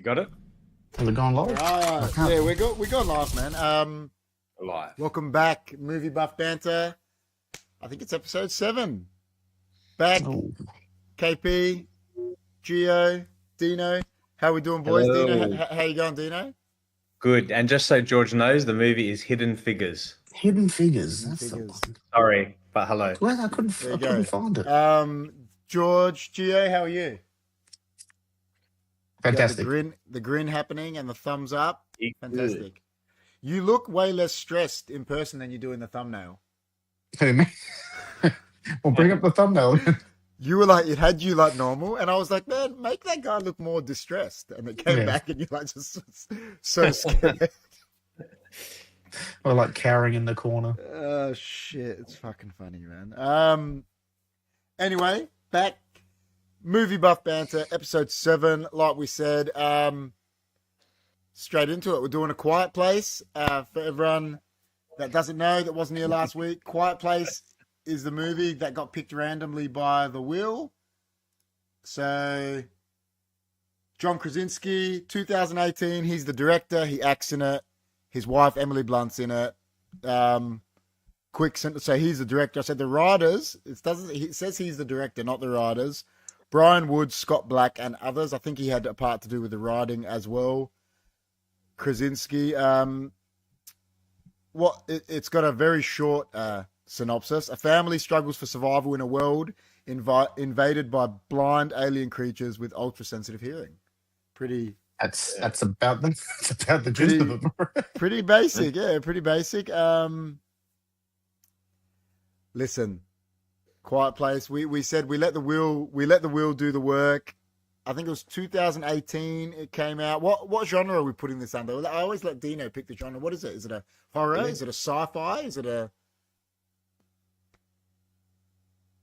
You got it? Has it gone live? Yeah, we got live, man. Live. Welcome back, Movie Buff Banter. I think it's episode 7. Back, Oh. KP, Geo, Dino. How we doing, boys? Hello. Dino, how you going, Dino? Good. And just so George knows, the movie is Hidden Figures. Hidden Figures. That's Figures. the one. Sorry, but hello. Well, I couldn't find it. George, Geo, how are you? Fantastic. The grin happening and the thumbs up. Good. Fantastic. You look way less stressed in person than you do in the thumbnail. Who, me? Well, bring up the thumbnail. You were like, it had you like normal, and I was like, man, make that guy look more distressed. And it came back, and you're like, just so scared. Or like cowering in the corner. Oh shit, it's fucking funny, man. Anyway, back Movie Buff Banter, episode 7. Like we said, straight into it. We're doing A Quiet Place. For everyone that doesn't know, that wasn't here last week, Quiet Place is the movie that got picked randomly by the wheel. So, John Krasinski, 2018. He's the director. He acts in it. His wife Emily Blunt's in it. Quick sentence. So he's the director. I said the writers. It says he's the director, not the writers. Brian Wood, Scott Black, and others. I think he had a part to do with the writing as well. Krasinski. It's got a very short synopsis. A family struggles for survival in a world invaded by blind alien creatures with ultra-sensitive hearing. That's about the gist of it. Pretty basic, yeah, pretty basic. Listen, Quiet Place. We said we let the wheel do the work. I think it was 2018 it came out. What genre are we putting this under? I always let Dino pick the genre. What is it? Is it a horror? Yeah. Is it a sci-fi? Is it a...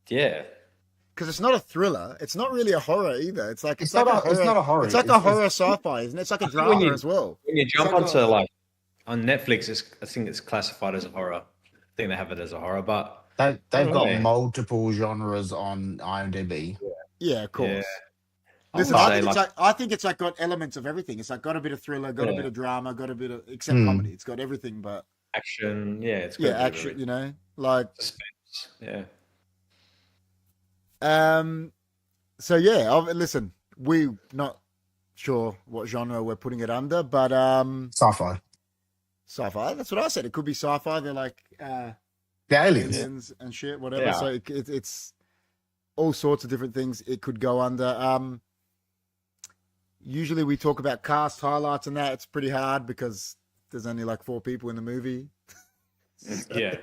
Yeah. Because it's not a thriller. It's not really a horror either. It's like It's not a horror. It's like a horror sci-fi, isn't it? It's like a drama as well. When you jump onto on Netflix, I think it's classified as a horror. I think they have it as a horror, but They've got multiple genres on IMDb. Yeah, of course. Yeah. Listen, I think it's got elements of everything. It's like got a bit of thriller, got a bit of drama, got a bit of comedy. It's got everything, but action. Yeah, it's got action. You know, like suspense. Yeah. So yeah, listen, we're not sure what genre we're putting it under, but Sci-fi. Sci-fi. That's what I said. It could be sci-fi. They're like The aliens. and shit, whatever. Yeah. So it's all sorts of different things it could go under. Usually we talk about cast highlights and that. It's pretty hard because there's only like 4 people in the movie. Yeah.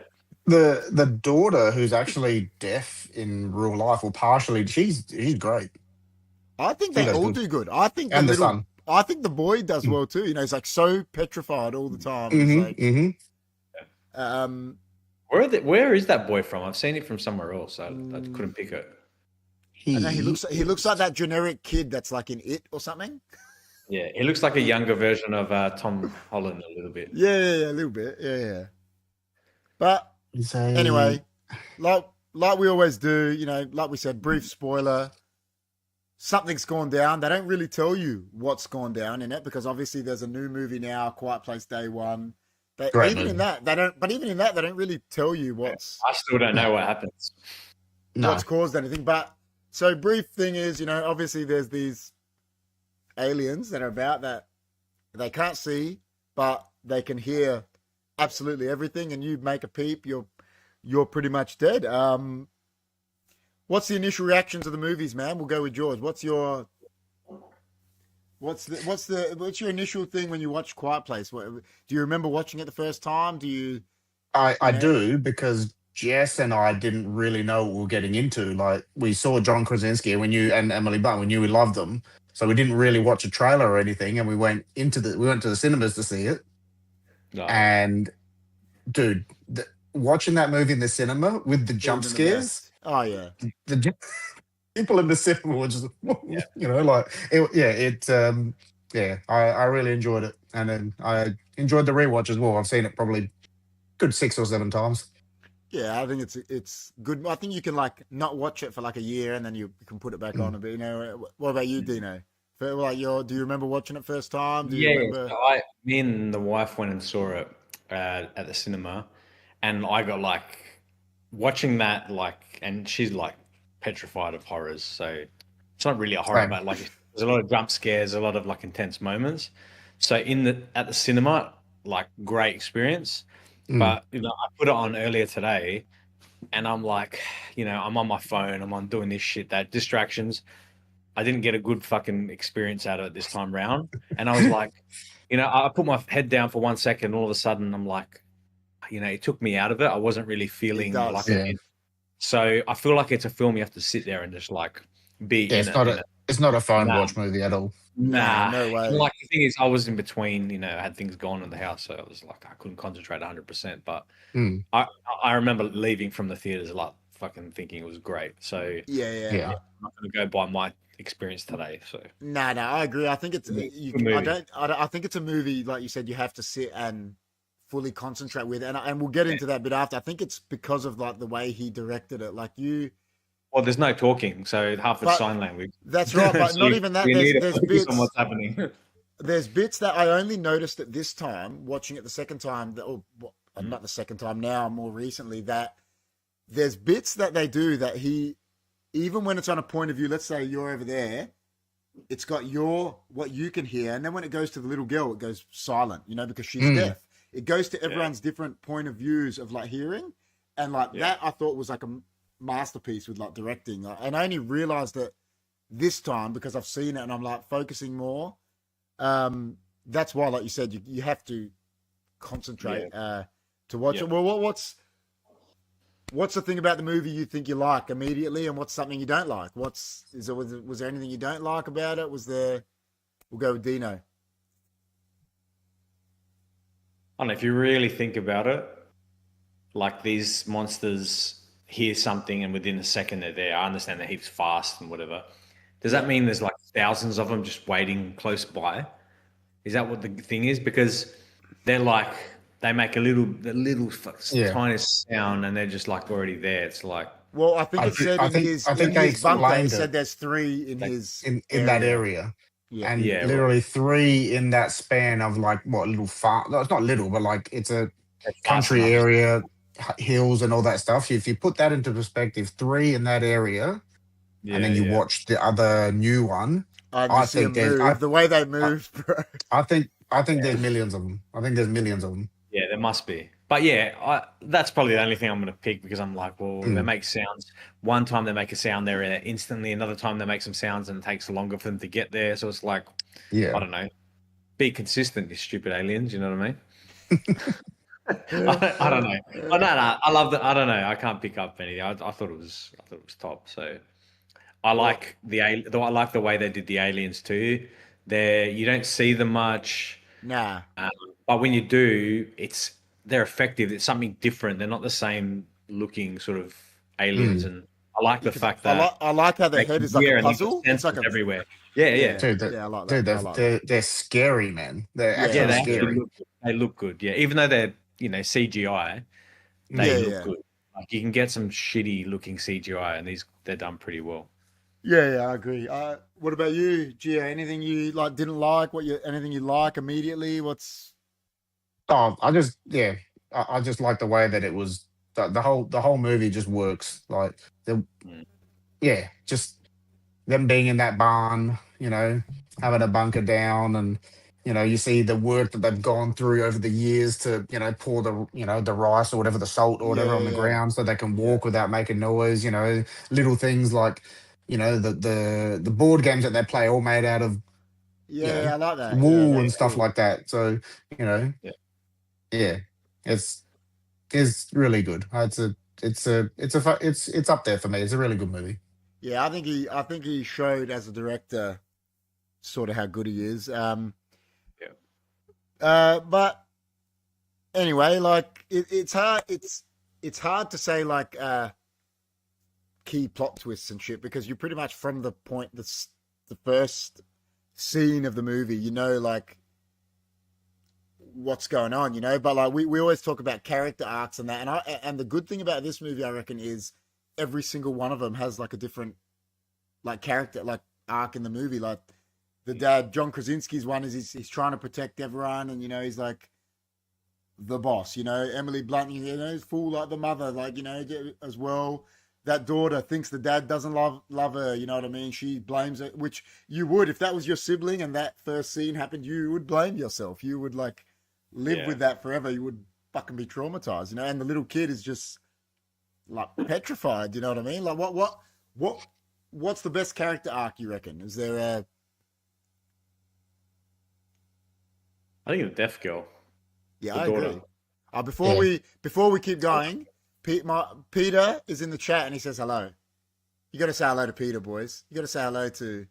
The daughter, who's actually deaf in real life, or partially, she's great. I think they all do good. I think And the son. I think the boy does well too. You know, he's like so petrified all the time. It's like, Where is that boy from? I've seen it from somewhere else. I couldn't pick it. I know, he looks like that generic kid that's like in It or something. Yeah, he looks like a younger version of Tom Holland a little bit. Yeah, a little bit. Yeah. But anyway, like we always do, you know, like we said, brief spoiler. Something's gone down. They don't really tell you what's gone down in it because obviously there's a new movie now, Quiet Place Day 1. Even in that, they don't really tell you what's. I still don't know what happens. What's caused anything. But so brief thing is, you know, obviously there's these aliens that are about that they can't see, but they can hear absolutely everything, and you make a peep, you're pretty much dead. What's the initial reaction to the movies, man? We'll go with George. What's your initial thing when you watch Quiet Place? Do you remember watching it the first time? Do you? I do, because Jess and I didn't really know what we were getting into. Like, we saw John Krasinski and Emily Blunt. We knew we loved them, so we didn't really watch a trailer or anything. And we went to the cinemas to see it. No. And dude, watching that movie in the cinema with the jump scares. Oh yeah, the people in the cinema were just, you know, like I really enjoyed it, and then I enjoyed the rewatch as well. I've seen it probably good 6 or 7 times. Yeah, I think it's good. I think you can like not watch it for like a year and then you can put it back on a bit. You know, what about you, Dino? Like do you remember watching it first time? Do you Yeah, remember? so me and the wife went and saw it at the cinema, and I got like watching that and she's like petrified of horrors, so it's not really a horror, Same. but like there's a lot of jump scares, a lot of like intense moments. So at the cinema, like great experience, Mm. but I put it on earlier today, and I'm like, I'm on my phone, I'm on doing this shit, that distractions. I didn't get a good fucking experience out of it this time round. And I was like, I put my head down for 1 second, and all of a sudden I'm like, it took me out of it. I wasn't really It feeling like does. I Yeah. did. So I feel like it's a film you have to sit there and just like be Yeah, in it. it's not a phone Nah, watch movie at all. Nah, nah. no And way. like the thing is, I was in between, I had things going on in the house, so I was like, I couldn't concentrate 100%. But Mm. I remember leaving from the theaters like fucking thinking it was great. So Yeah, yeah. Yeah. I'm not going to go by my experience today. So No, no, I agree. I think it's you. good movie. I think it's a movie like you said. You have to sit and fully concentrate with, and we'll get into that bit after. I think it's because of like the way he directed it. Like you, Well, there's no talking, so half it's but sign language. that's right. But So not even that. you need to There's focus on bits. what's happening. There's bits that I only noticed at this time, watching it the second time. Not the second time now, more recently. That there's bits that they do that he, even when it's on a point of view. Let's say you're over there, it's got what you can hear, and then when it goes to the little girl, it goes silent. Because she's deaf. It goes to everyone's different point of views of like hearing, and like that I thought was like a masterpiece with like directing. And I only realized it this time because I've seen it and I'm like focusing more. That's why, like you said, you have to concentrate to watch it. Well, what's the thing about the movie you think you like immediately, and what's something you don't like? Was there anything you don't like about it? We'll go with Dino. I don't know, if you really think about it, like these monsters hear something and within a second they're there. I understand that he's fast and whatever. Does that mean there's like thousands of them just waiting close by? Is that what the thing is? Because they're like, they make a little tiniest sound and they're just like already there. It's like, Well, I think it said I in think his I think in they his bunker. It explained said it there's 3 in his in that area. Yeah. And Yeah, well- literally 3 in that span of like what little farm. No, it's not little, but like it's a fast country enough. area, hills and all that stuff. If you put that into perspective, 3 in that area, and then you watch the other new one. And I you see think them move. The way they move, bro. I think there's millions of them. I think there's millions of them. Yeah, there must be. But that's probably the only thing I'm going to pick, because I'm like, well, they make sounds. One time they make a sound, they're there instantly. Another time they make some sounds and it takes longer for them to get there. So it's like, Yeah. I don't know. Be consistent, you stupid aliens. You know what I mean? I don't know. Oh, no, I love that. I don't know. I can't pick up anything. I thought it was top. So I like I like the way they did the aliens too. You don't see them much. Nah. But when you do, they're effective. It's something different. They're not the same looking sort of aliens. And I like the fact that I like how their head is like a puzzle. It's like everywhere. Yeah. Dude, I like that. they're scary, man. They're actually they scary. they look good. Yeah, even though they're CGI, they look good. Like you can get some shitty looking CGI, and they're done pretty well. Yeah, I agree. What about you, Gio? Anything you like didn't like? Anything you like immediately? I just like the way that it was. The whole movie just works. Like just them being in that barn, having a bunker down, and you see the work that they've gone through over the years to pour the rice or whatever, the salt or whatever on the ground so they can walk without making noise. Little things like the board games that they play all made out of I like that wool and stuff like that. So it's really good. It's up there for me. It's a really good movie. Yeah, I think he showed as a director sort of how good he is. But anyway, like it's hard. It's hard to say like key plot twists and shit, because you're pretty much from the point the first scene of the movie, like what's going on, but like we always talk about character arcs and that, and the good thing about this movie, I reckon, is every single one of them has like a different like character like arc in the movie. Like the dad, John Krasinski's one, is he's trying to protect everyone, and he's like the boss. Emily Blunt, is full like the mother, like as well. That daughter thinks the dad doesn't love her. You know what I mean? She blames it, which you would if that was your sibling and that first scene happened. You would blame yourself. You would like live with that forever. You would fucking be traumatized, And the little kid is just like petrified. You know what I mean? Like what's the best character arc you reckon? Is there a? I think it's Deaf Girl. Yeah, the I daughter. agree. Before we keep going. Peter is in the chat and he says hello. You got to say hello to Peter, boys. You got to say hello to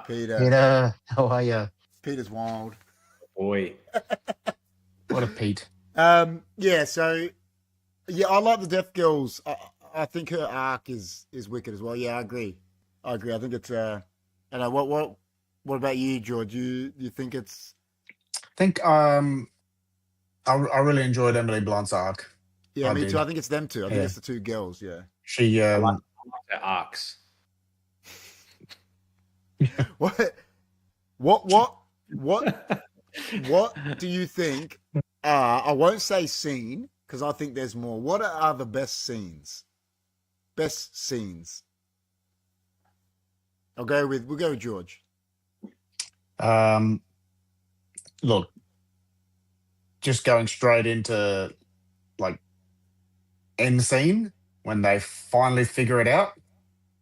Peter, how are you? Peter's wild. Boy. What a Pete. Yeah. So, I like the Deaf Girls. I think her arc is wicked as well. Yeah, I agree. I think it's. I know what about you, George? You think it's? I think I really enjoyed Emily Blunt's arc. Yeah, me too. I think it's them two. I think it's the two girls. Yeah. She I like their arcs. What do you think? I won't say scene because I think there's more. What are the best scenes? Best scenes. We'll go with George. Look, just going straight into like end scene when they finally figure it out.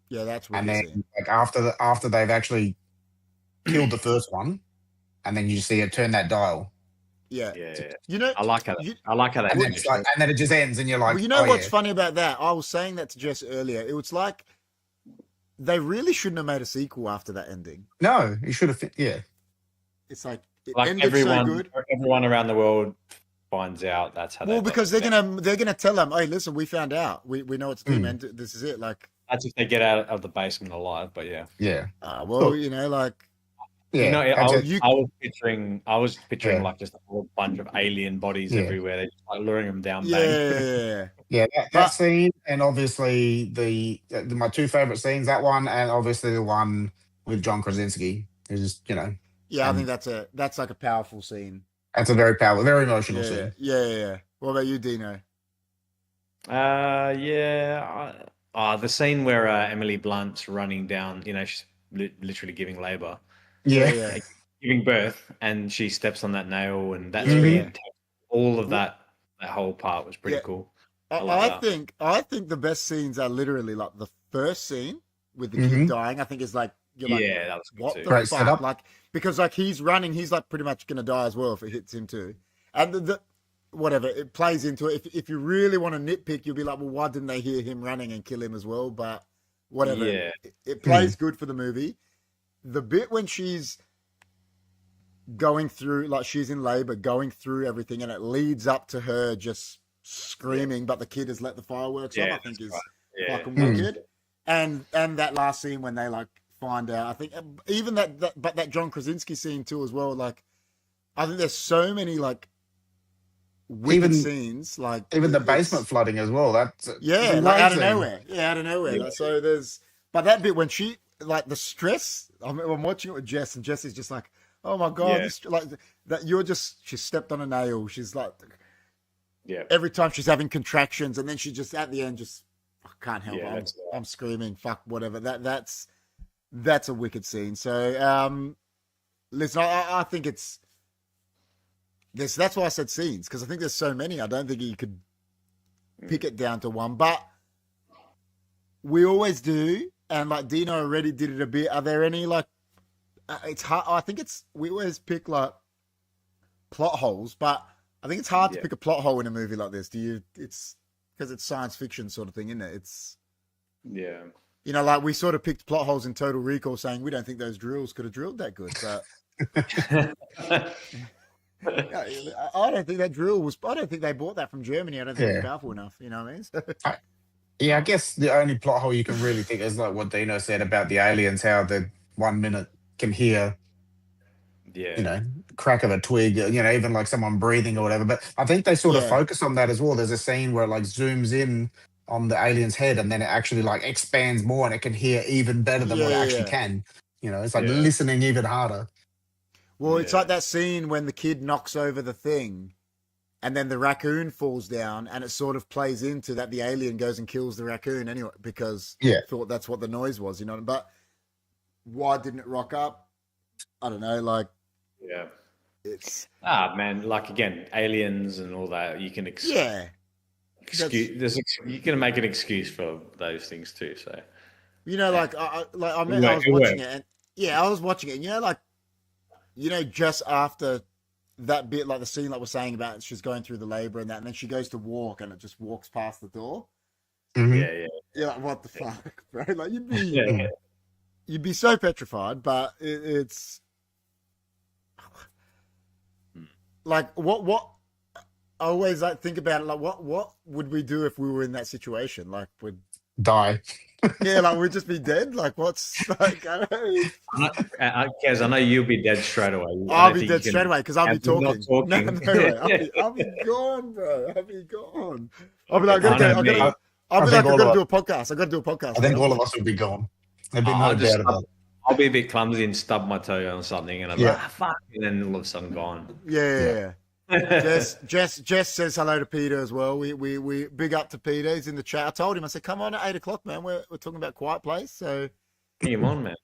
Yeah, that's what. And then like after they've actually killed the first one, and then you see it turn that dial. Yeah. I like how that. And then it just ends, and you're like, well, what's funny about that? I was saying that to Jess earlier. It was like they really shouldn't have made a sequel after that ending. No, you should have. Yeah, it's like it like ended everyone, so good. Everyone around the world finds out that's how. Well, because they're gonna tell them, hey, listen, we found out. We know it's to do, man. This is it. Like that's if they get out of the basement alive. But yeah. Well, like. Yeah, I was picturing like just a whole bunch of alien bodies everywhere. They're just like luring them down. That scene, and obviously my two favorite scenes. That one, and obviously the one with John Krasinski. Is Yeah, I think that's like a powerful scene. That's a very powerful, very emotional scene. Yeah. What about you, Dino? The scene where Emily Blunt's running down. She's literally giving labor. Yeah. Giving birth, and she steps on that nail, and that's all of that whole part was pretty cool. I think the best scenes are literally like the first scene with the kid dying. I think is like that was good what too. The fuck? Setup. Like because like he's running, he's like pretty much gonna die as well if it hits him too, and the whatever it plays into it. If you really want to nitpick, you'll be like, well, why didn't they hear him running and kill him as well? But whatever, it plays good for the movie. The bit when she's going through, like she's in labor, going through everything, and it leads up to her just screaming, but the kid has let the fireworks off, I think is fucking wicked. And that last scene when they like find out, I think even that John Krasinski scene too as well. Like, I think there's so many like wicked scenes, like even the basement flooding as well. That's like out of nowhere. Yeah, out of nowhere. Like, so there's, but that bit when she. Like the stress, I'm watching it with Jess, and Jess is just like, "Oh my god!" Like that, she stepped on a nail. She's like, every time she's having contractions, and then she just at the end just I can't help it. I'm screaming, fuck whatever. That's a wicked scene. So listen, I think it's this. That's why I said scenes because I think there's so many. I don't think you could pick it down to one, but we always do. And like Dino already did it a bit. Are there any like? It's hard. I think we always pick like plot holes, but I think it's hard to pick a plot hole in a movie like this. It's because it's science fiction sort of thing, isn't it? It's like we sort of picked plot holes in Total Recall, saying we don't think those drills could have drilled that good. But I don't think that drill was. I don't think they bought that from Germany. I don't think it's powerful enough. You know what I mean? So, I guess the only plot hole you can really think is like what Dino said about the aliens, how the 1 minute can hear, crack of a twig, even like someone breathing or whatever. But I think they sort of focus on that as well. There's a scene where it like zooms in on the alien's head and then it actually like expands more and it can hear even better than what it actually can. It's like Yeah. listening even harder. Well, it's Yeah. like that scene when the kid knocks over the thing and then the raccoon falls down, and it sort of plays into that the alien goes and kills the raccoon anyway because Yeah. it thought that's what the noise was, But why didn't it rock up? I don't know. Like, Yeah. it's Man, like again, aliens and all that. You can yeah. you can make an excuse for those things too. So Like I was watching it, and I was watching it, and just after that bit, like the scene that we're saying about, she's going through the labor and that, and then she goes to walk, and it just walks past the door. Mhm. yeah. You're like, what the fuck, bro? Like Yeah. you'd be so petrified, but it's like what I always like think about it. Like, what would we do if we were in that situation? Like, would Die. like we'd just be dead. Like, what's like? I don't know. Kez, I know you'll be dead straight away. I'll be dead straight away because I'll be and not talking. No, talking. no way. I'll be gone, bro. I'll be gone. I'll be like, I know I've me. got to do a podcast. I got to do a podcast. I think all of us would be gone. There'd be no doubt about it. I'll be a bit clumsy and stub my toe on something, and I'm like, fuck, and then all of a sudden gone. Yeah. Jess says hello to Peter as well. We big up to Peter. He's in the chat. I told him, I said, come on at 8 o'clock, man. We're talking about Quiet Place. So Bring him on, man.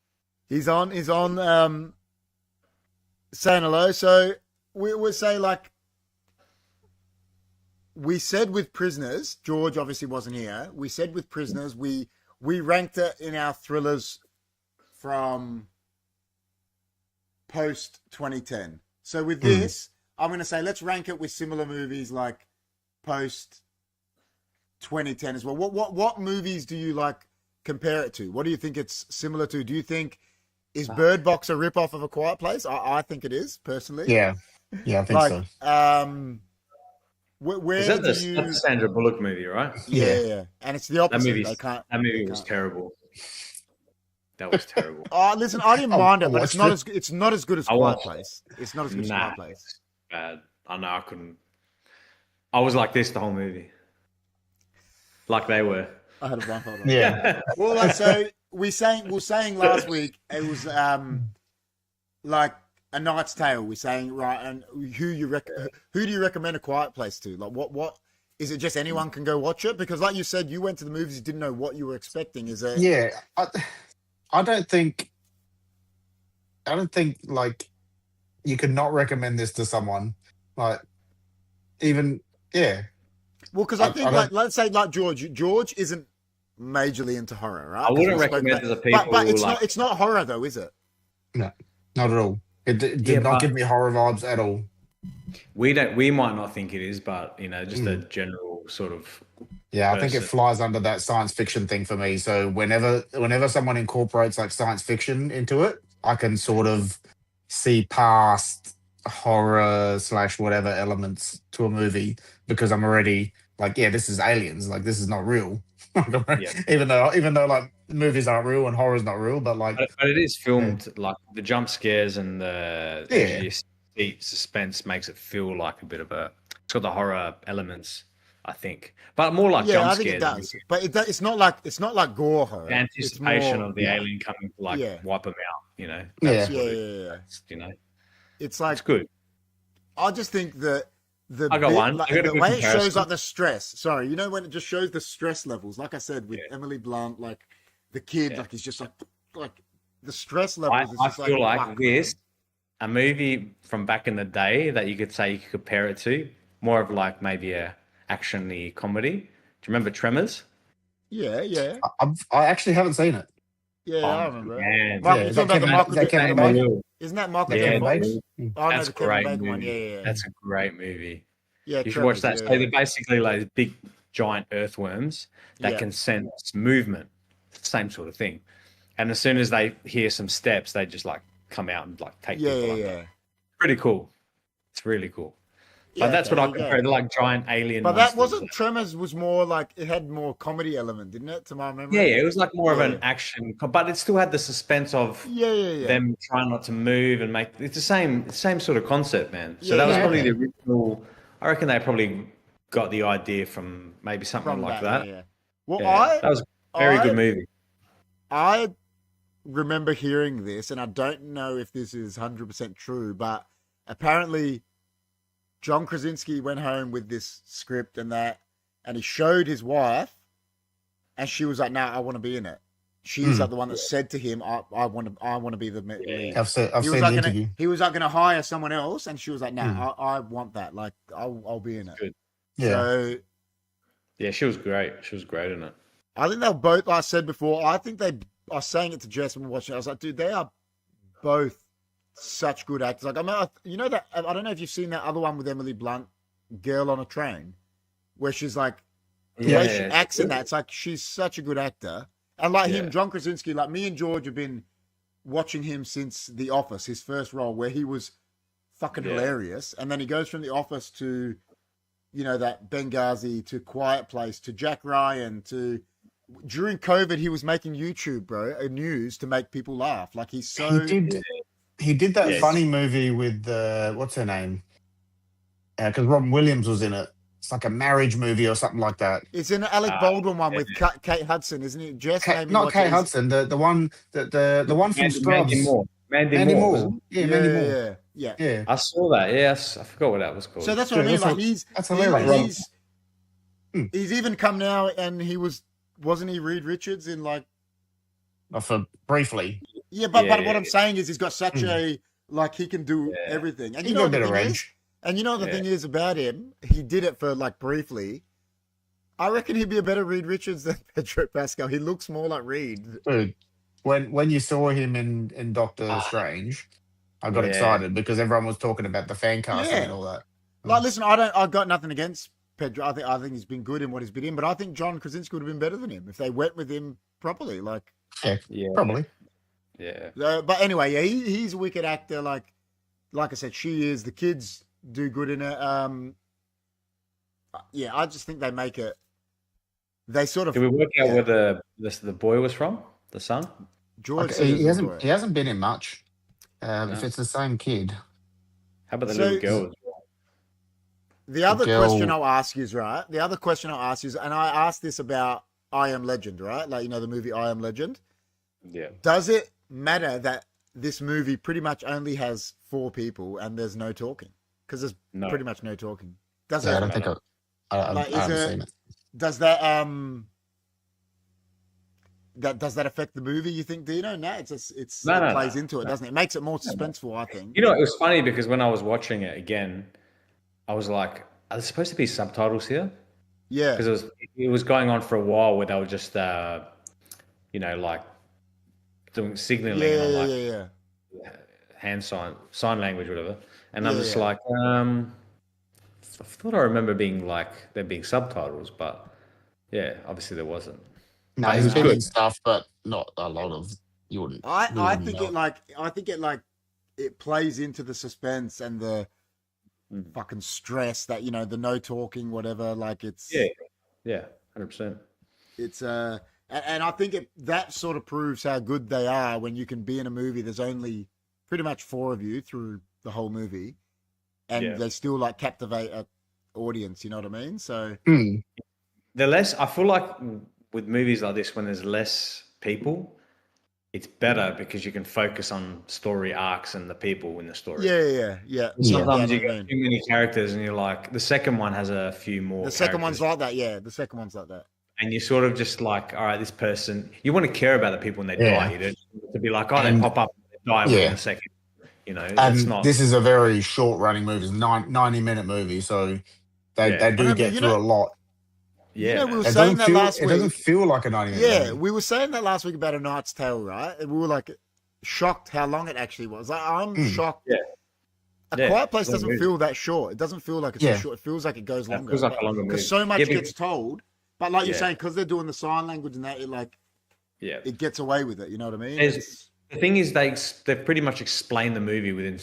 he's on saying hello. So we say, like, we said with Prisoners, George obviously wasn't here. We said with Prisoners, we ranked it in our thrillers from post 2010. So with this, I'm going to say let's rank it with similar movies like post 2010 as well. What movies do you like compare it to? What do you think it's similar to? Do you think is Bird Box a ripoff of A Quiet Place? I think it is, personally. Yeah, I think so. Where Is that do you... that's the Sandra Bullock movie, right? Yeah. And it's the opposite. That movie was terrible. That was terrible. Oh, listen, I didn't mind it, but it's not watched as good as Quiet Place. It's not as good as Quiet Place. Bad. I know I couldn't. I was like this the whole movie. Like they were. I had a blindfold on. Yeah. Well, like, so we were saying last week it was like A Knight's Tale. We're saying, right, and who do you recommend A Quiet Place to? Like, what is it? Just anyone can go watch it? Because, like you said, you went to the movies, you didn't know what you were expecting. Is it? Yeah, I don't think like you could not recommend this to someone. Like, even Well, because I think, like, let's say, like George isn't majorly into horror, right? I wouldn't recommend it to people. But it's not horror though, is it? No, not at all. It did not give me horror vibes at all. We might not think it is, but just a general sort of. Yeah, I think it flies under that science fiction thing for me. So whenever someone incorporates like science fiction into it, I can sort of see past horror / whatever elements to a movie because I'm already like, this is aliens. Like, this is not real. Even though like movies aren't real and horror is not real, but like, but it is filmed like the jump scares and the suspense makes it feel like a bit of a. It's got the horror elements, I think, but more like jump I think scares. it does. But it's not like gore horror. The anticipation of the alien coming to like wipe them out. That's what it is, It's like it's good. I just think that the I got one. Like, the way it shows like the stress. Sorry, when it just shows the stress levels. Like I said with Emily Blunt, like the kid, like he's just like the stress levels. I feel like this, a movie from back in the day that you could say you could compare it to, more of like maybe a action-y comedy. Do you remember Tremors? Yeah. I actually haven't seen it. Yeah, I remember. Is that Kevin Bacon? Isn't that Michael J. Fox? Oh, that's no, the a great Kevin Bacon movie. one. Yeah. That's a great movie. Yeah, you should watch that. So they're basically like big, giant earthworms that can sense movement. Same sort of thing. And as soon as they hear some steps, they just like come out and like take people. Yeah. Pretty cool. It's really cool. But that's what I compare to, like giant alien. But that wasn't Tremors. Was more like it had more comedy element, didn't it? To my memory. Yeah, it was like more of an action, but it still had the suspense of them trying not to move and make. It's the same sort of concept, man. So that was probably the original. I reckon they probably got the idea from maybe something like that. Yeah. Well, that was a very good movie. I remember hearing this, and I don't know if this is 100% true, but apparently John Krasinski went home with this script and that, and he showed his wife, and she was like, "No, I want to be in it." She's like the one that said to him, "I want to be the lead." I've seen He was the like interview. he was like going to hire someone else, and she was like, "No, I want that. Like, I'll be in it." Good. Yeah. So Yeah, she was great. She was great in it. I think they're both. Like I said before, I think they. I was saying it to Jess when we were watching. I was like, dude, they are both such good actors. Like, I mean, you know that I don't know if you've seen that other one with Emily Blunt, Girl on a Train, where she's like, the way she acts in that, it's like she's such a good actor. And like him, John Krasinski, like me and George have been watching him since The Office, his first role, where he was fucking hilarious. And then he goes from The Office to, you know, that Benghazi, to Quiet Place, to Jack Ryan, to during COVID, he was making YouTube, bro, news to make people laugh. Like he's so. He did that funny movie with what's her name? Because Robin Williams was in it. It's like a marriage movie or something like that. It's an Alec Baldwin one with Kate Hudson, isn't it? Jess, not Kate Hudson. The one the one from Scrubs. Mandy Moore. Yeah, Mandy Moore. Yeah. I saw that. Yes, I forgot what that was called. So that's what I mean. Like that's hilarious. He's even come now, and he wasn't he Reed Richards in like. For briefly. Yeah, but what I'm saying is he's got such a like he can do everything, and you know what the thing is. And you know what the thing is about him? He did it for like briefly. I reckon he'd be a better Reed Richards than Pedro Pascal. He looks more like Reed. Dude, when you saw him in Doctor Strange, I got excited because everyone was talking about the fan casting and all that. Like, listen, I've got nothing against Pedro. I think he's been good in what he's been in, but I think John Krasinski would have been better than him if they went with him properly. Like, yeah, probably. Yeah. But anyway, he's a wicked actor. Like I said, she is. The kids do good in it. I just think they make it. They sort of. Did we work out where the boy was from? The son? George. Okay, he hasn't been in much. If it's the same kid. How about the little girl? The other question I'll ask you is right. The other question I'll ask you is, and I asked this about I Am Legend, right? Like, you know, the movie I Am Legend. Yeah. Does it matter that this movie pretty much only has 4 people and there's no talking? Because there's pretty much no talking. Does it? I don't think I haven't seen it. Does that does that affect the movie? You think, Dino? No, it plays into it, doesn't it? It makes it more suspenseful, I think. You know, it was funny because when I was watching it again, I was like, "Are there supposed to be subtitles here?" Yeah, because it was going on for a while where they were just, you know, like doing signaling and hand sign language, whatever. And I'm just like, I thought I remember there being subtitles, but obviously there wasn't. No, he's been in stuff, but not a lot of. You wouldn't. I think it plays into the suspense and the fucking stress that, you know, the no talking, whatever. Like it's 100%. It's and I think that sort of proves how good they are when you can be in a movie. There's only pretty much 4 of you through the whole movie, and they still like captivate an audience. You know what I mean? So I feel like with movies like this, when there's less people, it's better because you can focus on story arcs and the people in the story. Yeah. Sometimes you get too many characters, and you're like, the second one has a few more. The second one's like that. Yeah, the second one's like that. And you're sort of just like, all right, this person. You want to care about the people when they die. You don't to be like, they pop up and they die within a second. You know, that's not. This is a very short running movie. It's a 90-minute movie, so they do get through a lot. Yeah, you know, we were saying that last week. It doesn't feel like a 90-minute movie. Yeah, we were saying that last week about A Knight's Tale, right? And we were like shocked how long it actually was. Like, I'm shocked. Yeah. A Quiet Place doesn't feel that short. It doesn't feel like it's so short. It feels like it goes longer. It feels like a longer movie. Because so much gets told. But like you're saying, because they're doing the sign language and that, it gets away with it. You know what I mean? The thing is, they've pretty much explained the movie within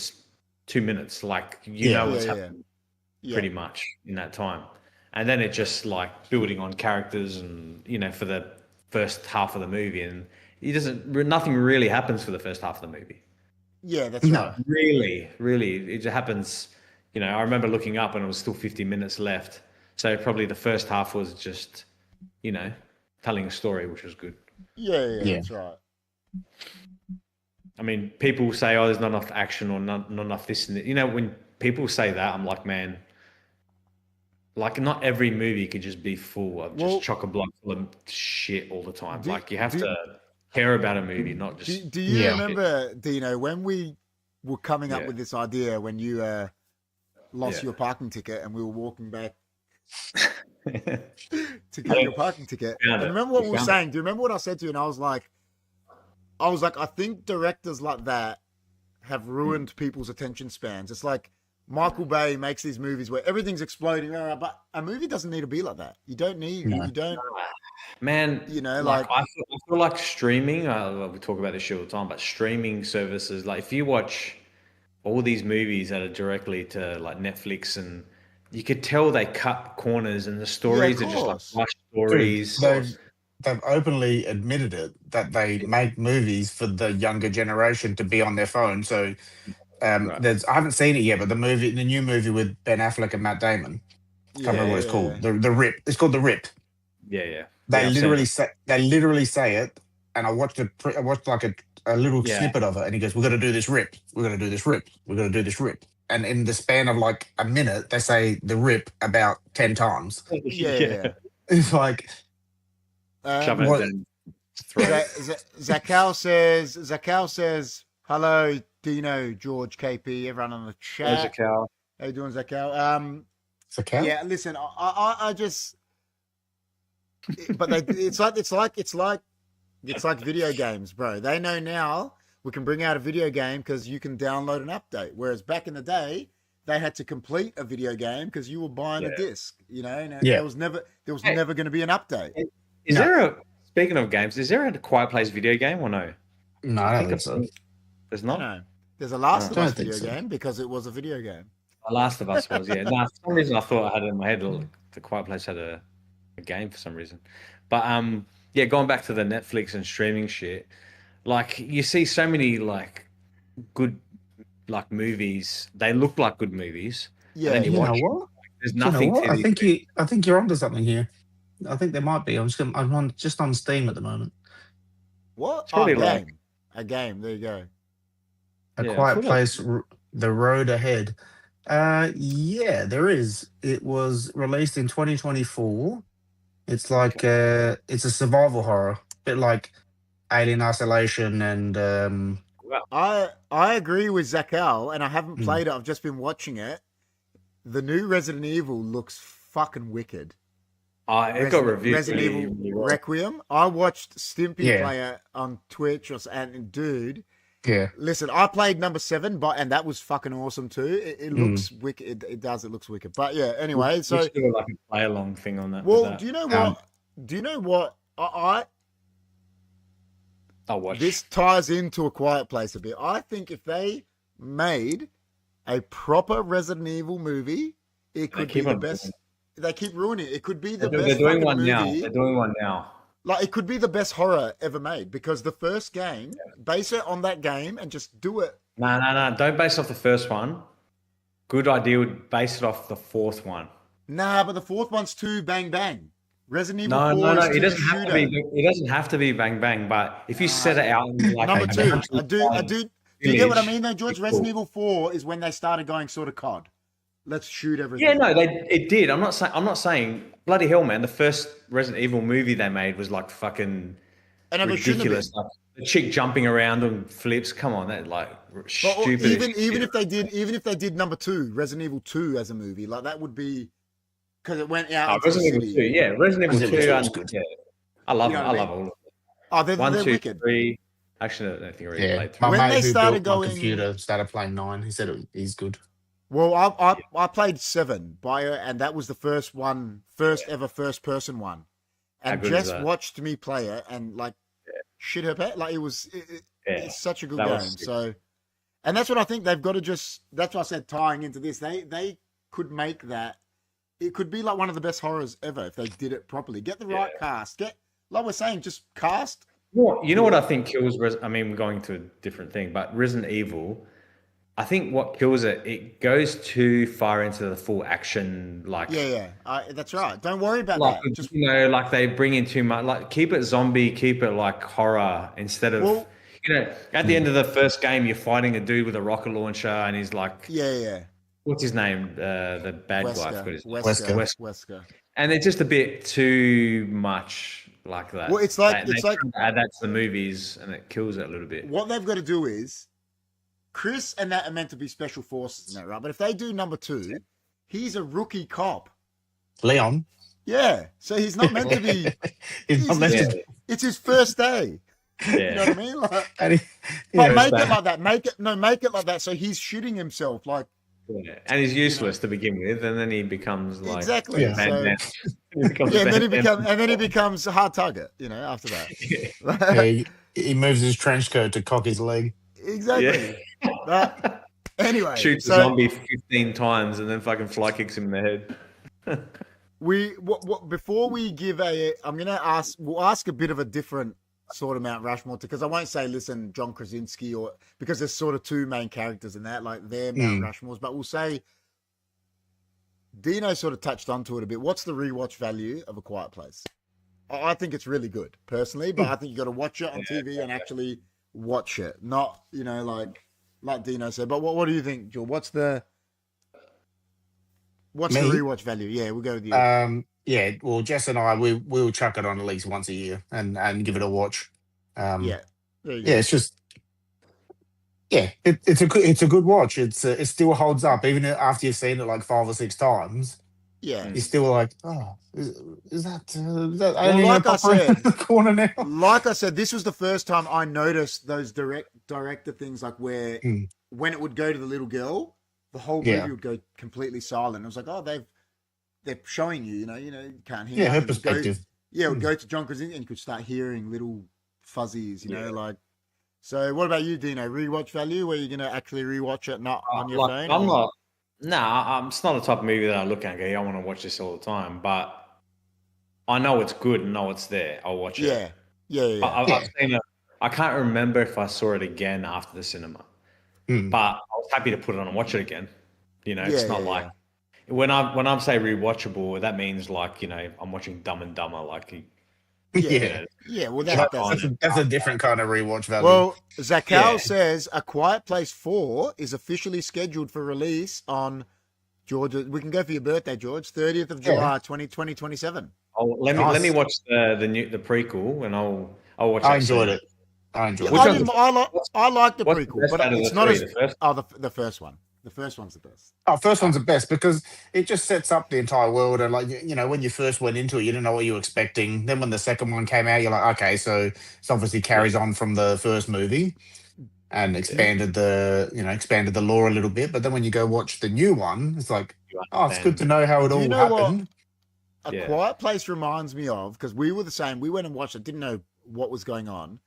2 minutes. Like, you know what's happening pretty much in that time. And then it's just like building on characters and, you know, for the first half of the movie. And nothing really happens for the first half of the movie. Yeah, that's right. Really. It just happens. You know, I remember looking up and it was still 50 minutes left. So probably the first half was just, you know, telling a story, which was good. Yeah, that's right. I mean, people say, "Oh, there's not enough action or not enough this and that." You know, when people say that, I'm like, man, like not every movie could just be full of just Well, chock a block full of shit all the time. do Like you have do to care about a movie, not do, just do you Yeah. remember, Dino, when we were coming up Yeah. with this idea when you lost Yeah. your parking ticket and we were walking back to get Yeah. your parking ticket? Found And it. remember what We we were found it. saying? Do you remember what I said to you? And I was like, I think directors like that have ruined people's attention spans. It's like Michael Bay makes these movies where everything's exploding, but a movie doesn't need to be like that. You don't need, No. you don't, Man, you know, like like, I feel like streaming. We talk about this shit all the time, but streaming services, like if you watch all these movies that are directly to like Netflix, and you could tell they cut corners, and the stories are just like course. rush Dude, stories. they've openly admitted it that they make movies for the younger generation to be on their phone. So Right. I haven't seen it yet, but the new movie with Ben Affleck and Matt Damon, I can't remember what it's called. The Rip. It's called The Rip. Yeah, yeah. They Yeah, I've seen literally say it, and I watched like a little Yeah. snippet of it, and he goes, "We're gonna do this rip. We're gonna do this rip. We're gonna do this rip." And in the span of like a minute, they say the rip about 10 times. Yeah. It's like, Shoving what- it down his throat. Zakal says, hello, Dino, George, KP, everyone on the chat. There's a cow. How you doing, Zakal? it's a cow. Yeah, listen, I just, but it's like video games, bro. They know now we can bring out a video game because you can download an update. Whereas back in the day, they had to complete a video game because you were buying a disc, you know, and there was never going to be an update. Is there a speaking of games? Is there a Quiet Place video game or no? No, I don't think so. There's not. No, there's a Last of I Us don't think video so. game because it was a video game. The Last of Us was, yeah. No, for some reason I thought I had it in my head. The Quiet Place had a game for some reason. But yeah, going back to the Netflix and streaming shit, like you see so many like good like movies. They look like good movies. Yeah, and then You you know watch. what? There's You know nothing. what? To I these think you're onto something here. I think there might be. I'm just on Steam at the moment. What? It's probably a game. There you go. A Yeah, I Quiet feel like- Place, The Road Ahead. Yeah, there is. It was released in 2024. It's like it's a survival horror, bit like Alien Isolation and I agree with Zakal, and I haven't played it. I've just been watching it. The new Resident Evil looks fucking wicked. it got reviewed. Resident really, Evil really well. Requiem. I watched Stimpy Yeah. play it on Twitch, and dude, yeah. listen, I played number 7, and that was fucking awesome too. It looks wicked. It looks wicked. But yeah, anyway, We so should do like a play along thing on that. with well, that. do you know what? I'll watch This ties into A Quiet Place a bit. I think if they made a proper Resident Evil movie, it could be keep the on best. doing They keep ruining it. It could be the They're best doing fucking one movie. now. They're doing one now. Like it could be the best horror ever made because the first game, base it on that game and just do it. No. Don't base it off the first one. Good idea would base it off the fourth one. Nah, but the fourth one's too bang bang. Resident Evil No, 4 is It too doesn't have to shooter. be. It doesn't have to be bang bang. But if you set it out in like Number a 2, country I do. Do you get what I mean though, George? It's Resident cool. Evil 4 is when they started going sort of COD. Let's shoot everything. Yeah, no, it did. I'm not saying bloody hell, man. The first Resident Evil movie they made was like fucking And it shouldn't have been. ridiculous. Like, the chick jumping around on flips. Come on, that like But stupid. even if they did number 2, Resident Evil 2 as a movie, like that would be because it went out. into Resident the Evil city. 2, yeah, Resident Evil 2. Resident Evil 2 is good. Yeah, I love You it. know I what I love mean? all of it. Oh, they're 1, 2, wicked. 3. Actually, I don't think I really Yeah, played through. my When mate they who started built going- my computer started playing 9. He said he's good. Well, I played 7 and that was the first ever first person one, and good is Jess that? watched me play it and like shit her pet. Like it's such a good That game. was sick. So, and that's what I think they've got to just. That's what I said tying into this. They could make that. It could be like one of the best horrors ever if they did it properly. Get the right cast. Like we're saying, just cast. You know what I think kills? I mean, we're going to a different thing, but Resident Evil. I think what kills it goes too far into the full action, like That's right. Don't worry about like that. Just like they bring in too much. Like keep it zombie, keep it like horror instead of At the end of the first game, you're fighting a dude with a rocket launcher, and he's like, Yeah. what's his name? The bad guy. I forgot his name. Wesker. And it's just a bit too much like that. Well, it's like add that to the movies, and it kills it a little bit. What they've got to do is, Chris and that are meant to be special forces, and that, right? But if they do number 2, he's a rookie cop. Leon. Yeah, so he's not meant to be. It's his first day. Yeah. You know what I mean? Like, but make it like that. Make it like that. So he's shooting himself, like. Yeah. And he's useless to begin with, and then he becomes like exactly. and then he becomes a hard target. After that. He moves his trench coat to cock his leg. Exactly. Yeah. Anyway, shoots a zombie 15 times and then fucking fly kicks him in the head. Before we give we'll ask a bit of a different sort of Mount Rushmore, because I won't say, listen, John Krasinski, or because there's sort of 2 main characters in that, like they're Mount Rushmores, but we'll say Dino sort of touched onto it a bit. What's the rewatch value of A Quiet Place? I think it's really good, personally, but I think you got to watch it on TV and actually watch it, not like Dino said. But what do you think, Joel? What's the rewatch value? Yeah, we'll go with you. Yeah, well, Jess and I, we'll chuck it on at least once a year and give it a watch. It's just, it's a good watch. It still holds up even after you've seen it like 5 or 6 times. Yeah, you're still like, oh, is that well, like I said, the corner now? Like I said, this was the first time I noticed those director things, like where when it would go to the little girl, the whole movie would go completely silent. It was like, oh, they're showing you, you can't hear. Yeah, her perspective. It would go to John Krasinski and you could start hearing little fuzzies, you know, like. So what about you, Dino? Rewatch value, where you're going to actually rewatch it, not on your phone? I'm not. Nah, it's not the type of movie that I look at and go, I want to watch this all the time. But I know it's good and know it's there. I'll watch it. Yeah. I've seen it. I can't remember if I saw it again after the cinema. But I was happy to put it on and watch it again. It's not like when I say rewatchable, that means like I'm watching Dumb and Dumber. Like well, that's a different kind of rewatch value. Well, Zakal says A Quiet Place 4 is officially scheduled for release on George. We can go for your birthday, George. 30th of July, 2027. Oh, let me watch the prequel, and I'll watch. I enjoyed it. I like the prequel, but it's not as the first one. The first one's the best. Oh, first one's the best because it just sets up the entire world. And like, when you first went into it, you didn't know what you were expecting. Then when the second one came out, you're like, okay, so it's obviously carries on from the first movie and expanded the lore a little bit. But then when you go watch the new one, it's like, it's good to know how it all happened. A Quiet Place reminds me of, because we were the same. We went and watched it, didn't know what was going on.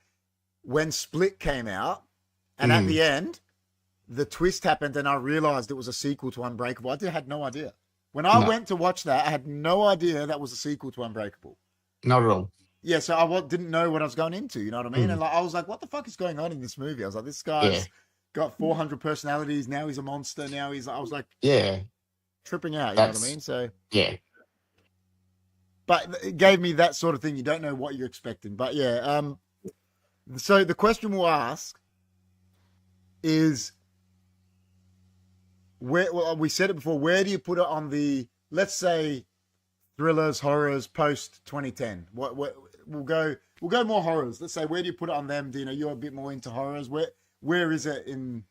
When Split came out, and at the end, the twist happened, and I realized it was a sequel to Unbreakable. I had no idea. When I went to watch that, I had no idea that was a sequel to Unbreakable. Not at all. Yeah, so I didn't know what I was going into, you know what I mean? And I was like, what the fuck is going on in this movie? I was like, this guy's got 400 personalities. Now he's a monster. I was like, tripping out, you know what I mean? So, but it gave me that sort of thing. You don't know what you're expecting. But so the question we'll ask is, we said it before, where do you put it on the, let's say, thrillers, horrors, post 2010? What we'll go more horrors. Let's say, where do you put it on them, Dino? You're a bit more into horrors. Where is it in,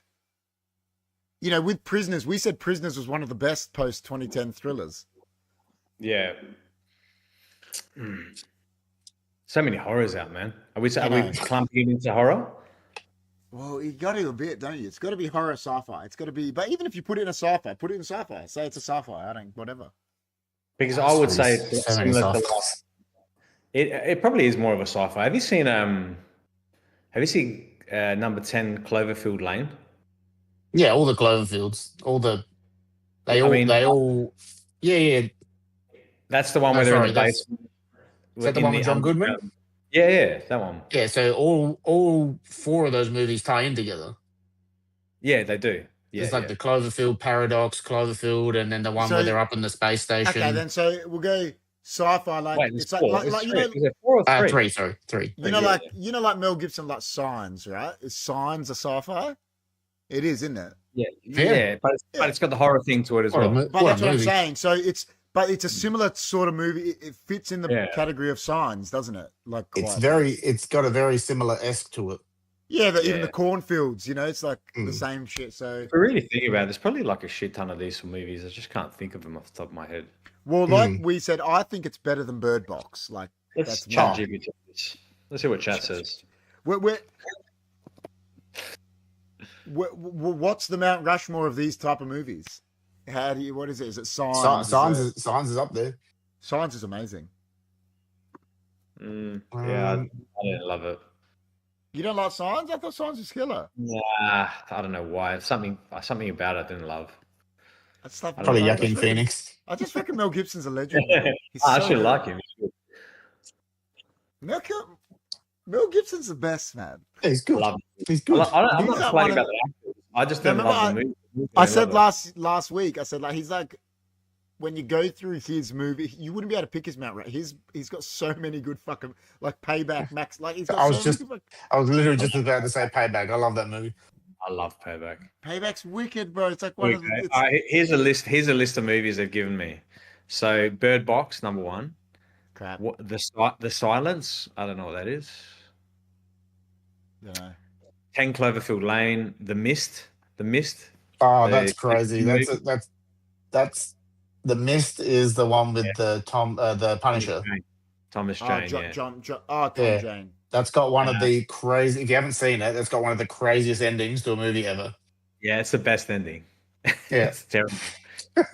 with Prisoners? We said Prisoners was one of the best post 2010 thrillers. Yeah. So many horrors out, man. Are we clumping into horror? Well, you got to a bit, don't you? It's got to be horror, sci-fi. It's got to be, but even if you put it in a sci-fi, put it in sci-fi. Say it's a sci-fi. whatever. Because I would say it's similar to it probably is more of a sci-fi. Have you seen number 10 Cloverfield Lane? Yeah, all the Cloverfields, That's the one where they're in the basement. Is that the one with John Goodman? Yeah, that one. Yeah, so all 4 of those movies tie in together. Yeah, they do. Yeah, it's like the Cloverfield Paradox, Cloverfield, and then the one where they're up in the space station. Okay, then so we'll go. sci-fi, like Wait, there's it's like four. like, There's like you three. know, Is there 4 or 3? Three, sorry, three. like Mel Gibson, like Signs, right? Is Signs a sci-fi? It is, isn't it? Yeah, Yeah. yeah, but it's got the horror thing to it as What a well. mo- But what that's a what I'm movie. saying. So it's a similar sort of movie. It fits in the Yeah. category of Signs, doesn't it? Like It's got a very similar esque to it. yeah, even Yeah. the cornfields. You know, it's like the Mm. same shit. So If we really think about it, there's probably like a shit ton of these movies. I just can't think of them off the top of my head. well, like we said, I think it's better than Bird Box. Like Let's that's chat mine. GPT this. Let's see what chat says. What's the Mount Rushmore of these type of movies? What is it? Is it Signs? Signs is up there. Signs is amazing. Yeah, I didn't love it. You don't like Signs? I thought Signs was killer. Nah, I don't know why. Something about it I didn't love. That's stuff. Probably I Joaquin just reckon- Phoenix. I just reckon Mel Gibson's a legend. Man. He's I so actually good. like him. Mel Gibson's the best, man. Yeah, he's good. I love him. He's good. I'm He's not not complaining one about the actors. I just don't Remember love the movie. I said last week, I said like he's like when you go through his movie, you wouldn't be able to pick his Mount right. He's got so many good fucking like Payback, Max. Like he's got I was so many good I was literally just about to say Payback. I love that movie. I love Payback. Payback's wicked, bro. It's like one of the. Okay. It's, All right, here's a list. Here's a list of movies they've given me. So Bird Box, number 1. crap. What the Silence? I don't know what that is. Dunno. 10 Cloverfield Lane, The Mist. Oh, The- that's crazy. the That's The Mist is the one with the Punisher. Thomas Oh, Jane. Tom Yeah. Jane. That's got one of the crazy. If you haven't seen it, that's got one of the craziest endings to a movie ever. Yeah, it's the best ending. Yeah. It's terrible.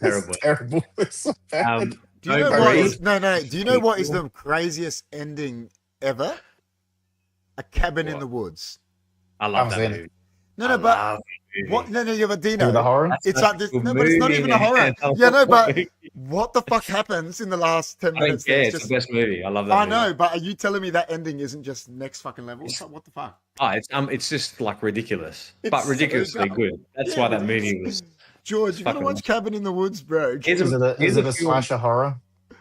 Terrible. It's terrible. It's so bad. Do you know No, what Bree. is no? Do you know what is the craziest ending ever? A Cabin in What? the Woods. I love I've that seen movie. No, I but love that movie. what? No, yeah, but Do Dino. the horror. It's That's like this. a good No, but it's not movie, even a horror. man. Yeah, no, but what the fuck happens in the last 10 I don't minutes? care. That's It's just- the best movie. I love that I movie. know, but are you telling me that ending isn't just next fucking level? It's like, what the fuck? Oh, it's just like ridiculous, It's but so ridiculously dumb. good. That's Yeah, why that but movie it's- was. George, you gotta fucking watch Cabin in the Woods, bro. Here's Is here's it a film- slasher horror?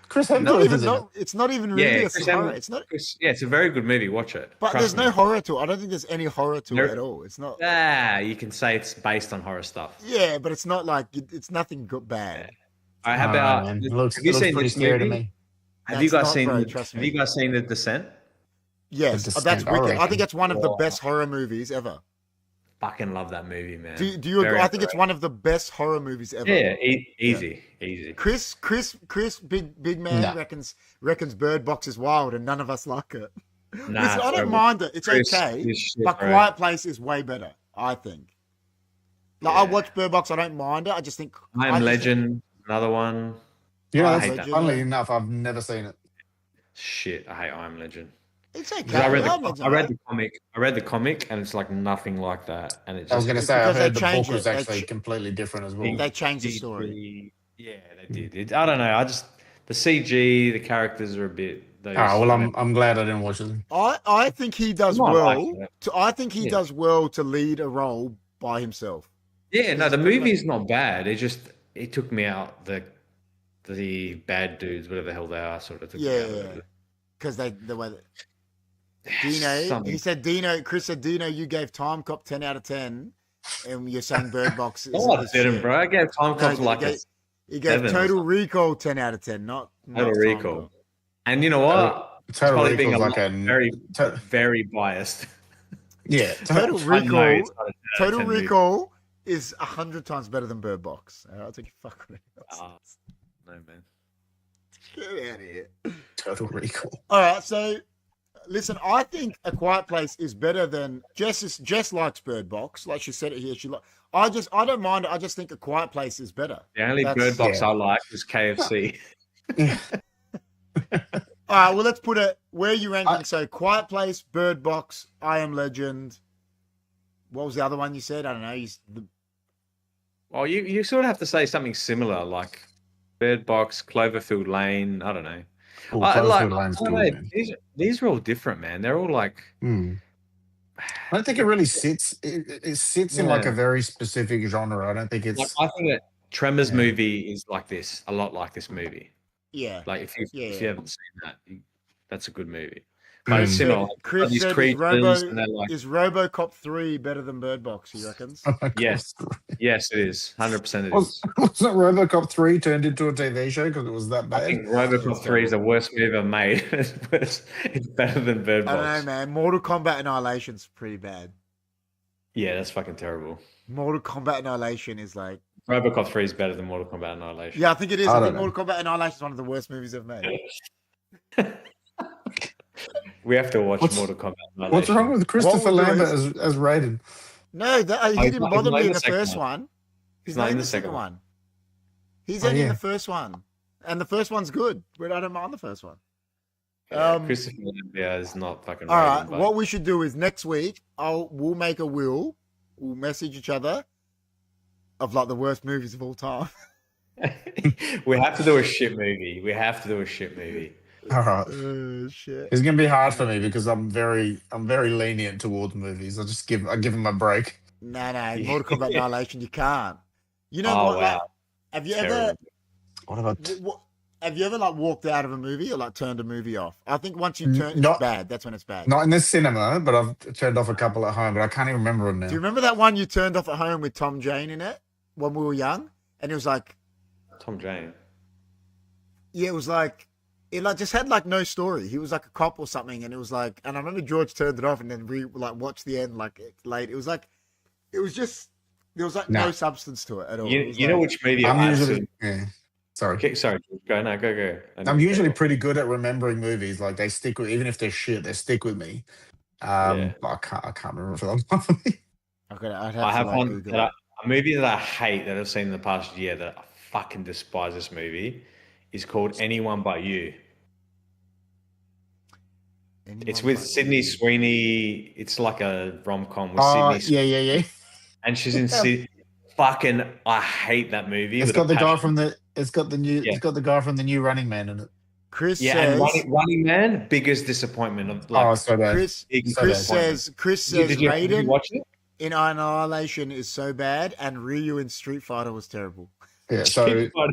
Chris Not Hemsworth even, is in it. it's not even really Yeah, a Chris horror. Hemsworth- It's not. Yeah, it's a very good movie. Watch it. But Trust there's no me. horror to it. I don't think there's any horror to There- it at all. It's not. You can say it's based on horror stuff. Yeah, but it's not like it's nothing good bad. All right, how Oh, about? man. Have It looks you seen pretty this scary to movie? me. Have you That's guys not, seen? bro, trust Have me. you guys seen The Descent? Yes, The that's Descent, I wicked. I reckon. think it's one of the Wow. best horror movies ever. Fucking love that movie, man. Do you agree? Very I think it's underrated. one of the best horror movies ever. Yeah, easy. Chris, big man No. reckons Bird Box is wild, and none of us like it. Nah, Listen, I don't terrible. mind it. It's Chris okay, is shit, but bro. Quiet Place is way better. I think. Like I Yeah. watch Bird Box, I don't mind it. I just think I Am Legend, another one. You know, I that's hate that. funnily enough, I've never seen it. Shit, I hate I Am Legend. it's okay. 'Cause I read I'm the comic. I read the comic, and it's like nothing like that. And it just I was going to It's say, I because they heard the changed book was it. They actually ch- completely different as well. They changed the story. Yeah, they did. I don't know. I just the CG, the characters are a bit. Those, Oh, well, I'm glad I didn't watch it. I think he does You might like well. it. I think he Yeah. does well to lead a role by himself. Yeah, no, the movie's not bad. It took me out the bad dudes, whatever the hell they are, sort of. Took me out of Yeah, it. because the way that Dino, Something. he said Dino, Chris said Dino, you gave Time Cop 10 out of 10, and you're saying Bird Box is. Oh, I is didn't, shit. bro. I gave Time No, Cop he like gave, a he gave 7 or Total something. Recall 10 out of 10, not Total Time Recall. Cop. And you know what? It's Total probably being Recall's a like lot- a very, to- very biased. yeah. Total I know Recall, it's not a 10 out of Total 10 movie. Recall is 100 times better than Bird Box. I'll take you fuck with it. Oh, no, man. Get out of here. Total Recall. All right, so listen, I think A Quiet Place is better than Jess likes Bird Box, like she said it here. I don't mind it. I just think A Quiet Place is better. The only That's- Bird Box yeah. I like is KFC. All right, well, let's put it where are you ranking. So Quiet Place, Bird Box, I Am Legend. What was the other one you said? I don't know. Well, you sort of have to say something similar, like Bird Box, Cloverfield Lane. I don't know. Oh, I Cloverfield Lane's don't good, know, man. these are all different, man. They're all like. Hmm. I don't think it really sits. It sits in like Yeah. a very specific genre. I don't think it's. Like, I think that Tremors Yeah. movie is like this, a lot like this movie. Yeah. Like if Yeah. you haven't seen that, that's a good movie. But it's Chris similar. said, Like, Chris these said creatures, and they're like, is RoboCop 3 better than Bird Box, he reckons? Oh my God. yes, yes, it is. 100% it Was, is. wasn't RoboCop 3 turned into a TV show because it was that I bad? think RoboCop 3 is the worst movie ever made. It's better than Bird I don't know, Box. man. Mortal Kombat Annihilation's pretty bad. Yeah, that's fucking terrible. Mortal Kombat Annihilation is like... RoboCop 3 is better than Mortal Kombat Annihilation. Yeah, I think it is. I I don't think know. Mortal Kombat Annihilation is one of the worst movies ever made. We have to watch What's- Mortal Kombat Annihilation. What's wrong with Christopher we'll do Lambert as Raiden? No, he he's didn't not- bother he's not me in in the the second first one. one. He's not in the second one. He's Oh, only in yeah. the first one. And the first one's good, but I don't mind the first one. Yeah, Christopher Lambert is not fucking All right, Raiden, but- what we should do is next week, we'll make a will. We'll message each other of like the worst movies of all time. We have to do a shit movie. We have to do a shit movie. All right. Shit. It's gonna be hard for me because I'm very lenient towards movies. I give them a break. No, Mortal Kombat Annihilation, you can't. You know Oh, what? wow. Like, have you Terrible. ever? What about Have you ever like walked out of a movie or like turned a movie off? I think once you turn, Not- it's bad. That's when it's bad. not in the cinema, but I've turned off a couple at home, but I can't even remember them now. Do you remember that one you turned off at home with Tom Jane in it when we were young? And it was like, Tom Jane. yeah, it was like, it like just had like no story. He was like a cop or something, and it was like, and I remember George turned it off and then watched the end like late. It was like, it was just there was like no substance to it at all. It was You know like- which movie I'm I usually sorry. Okay, sorry. Go no, go. I'm usually pretty good at remembering movies. Like they stick with, even if they're shit, they stick with me. Yeah. But I can't remember for them. I'd I have to, like, one Google that it. a movie that I hate that I've seen in the past year that I fucking despise. This movie is called Anyone But You. It's Anyone with but Sydney you. Sweeney. It's like a rom com with Oh, Sydney, yeah. and she's in Sydney. Fucking, I hate that movie. It's with got a the guy passion. from the. It's got the new. Yeah. It's got the guy from the new Running Man in it. Chris Yeah, says. and Running Man, biggest disappointment of like. Oh, so bad. Chris, big Chris disappointment. says. Chris Did says. you Raiden watch it? in Annihilation is so bad, and Ryu in Street Fighter was terrible. Yeah. So Terrible.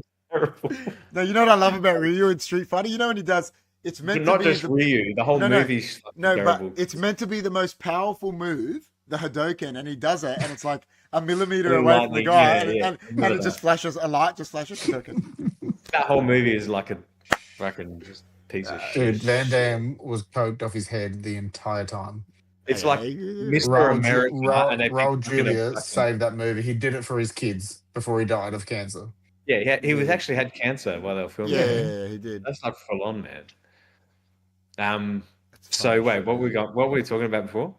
No, you know what I love about Ryu in Street Fighter? You know when he does. It's meant Not to be just Ryu. The whole No, movie's fucking no, terrible. but it's meant to be the most powerful move, the Hadoken, and he does it, and it's like a millimeter The away from the lightning, guy, yeah. and Remember it just flashes a light, just flashes Hadoken. That whole movie is like a fucking just piece of shit. dude, Van Damme was poked off his head the entire time. It's like Okay. Mr. America, and they Raul picked fucking Julia fucking- saved that movie. He did it for his kids before he died of cancer. Yeah, he was actually had cancer while they were filming. Yeah, it. he did. That's like full on, man. That's So fine. wait, what were we talking about before?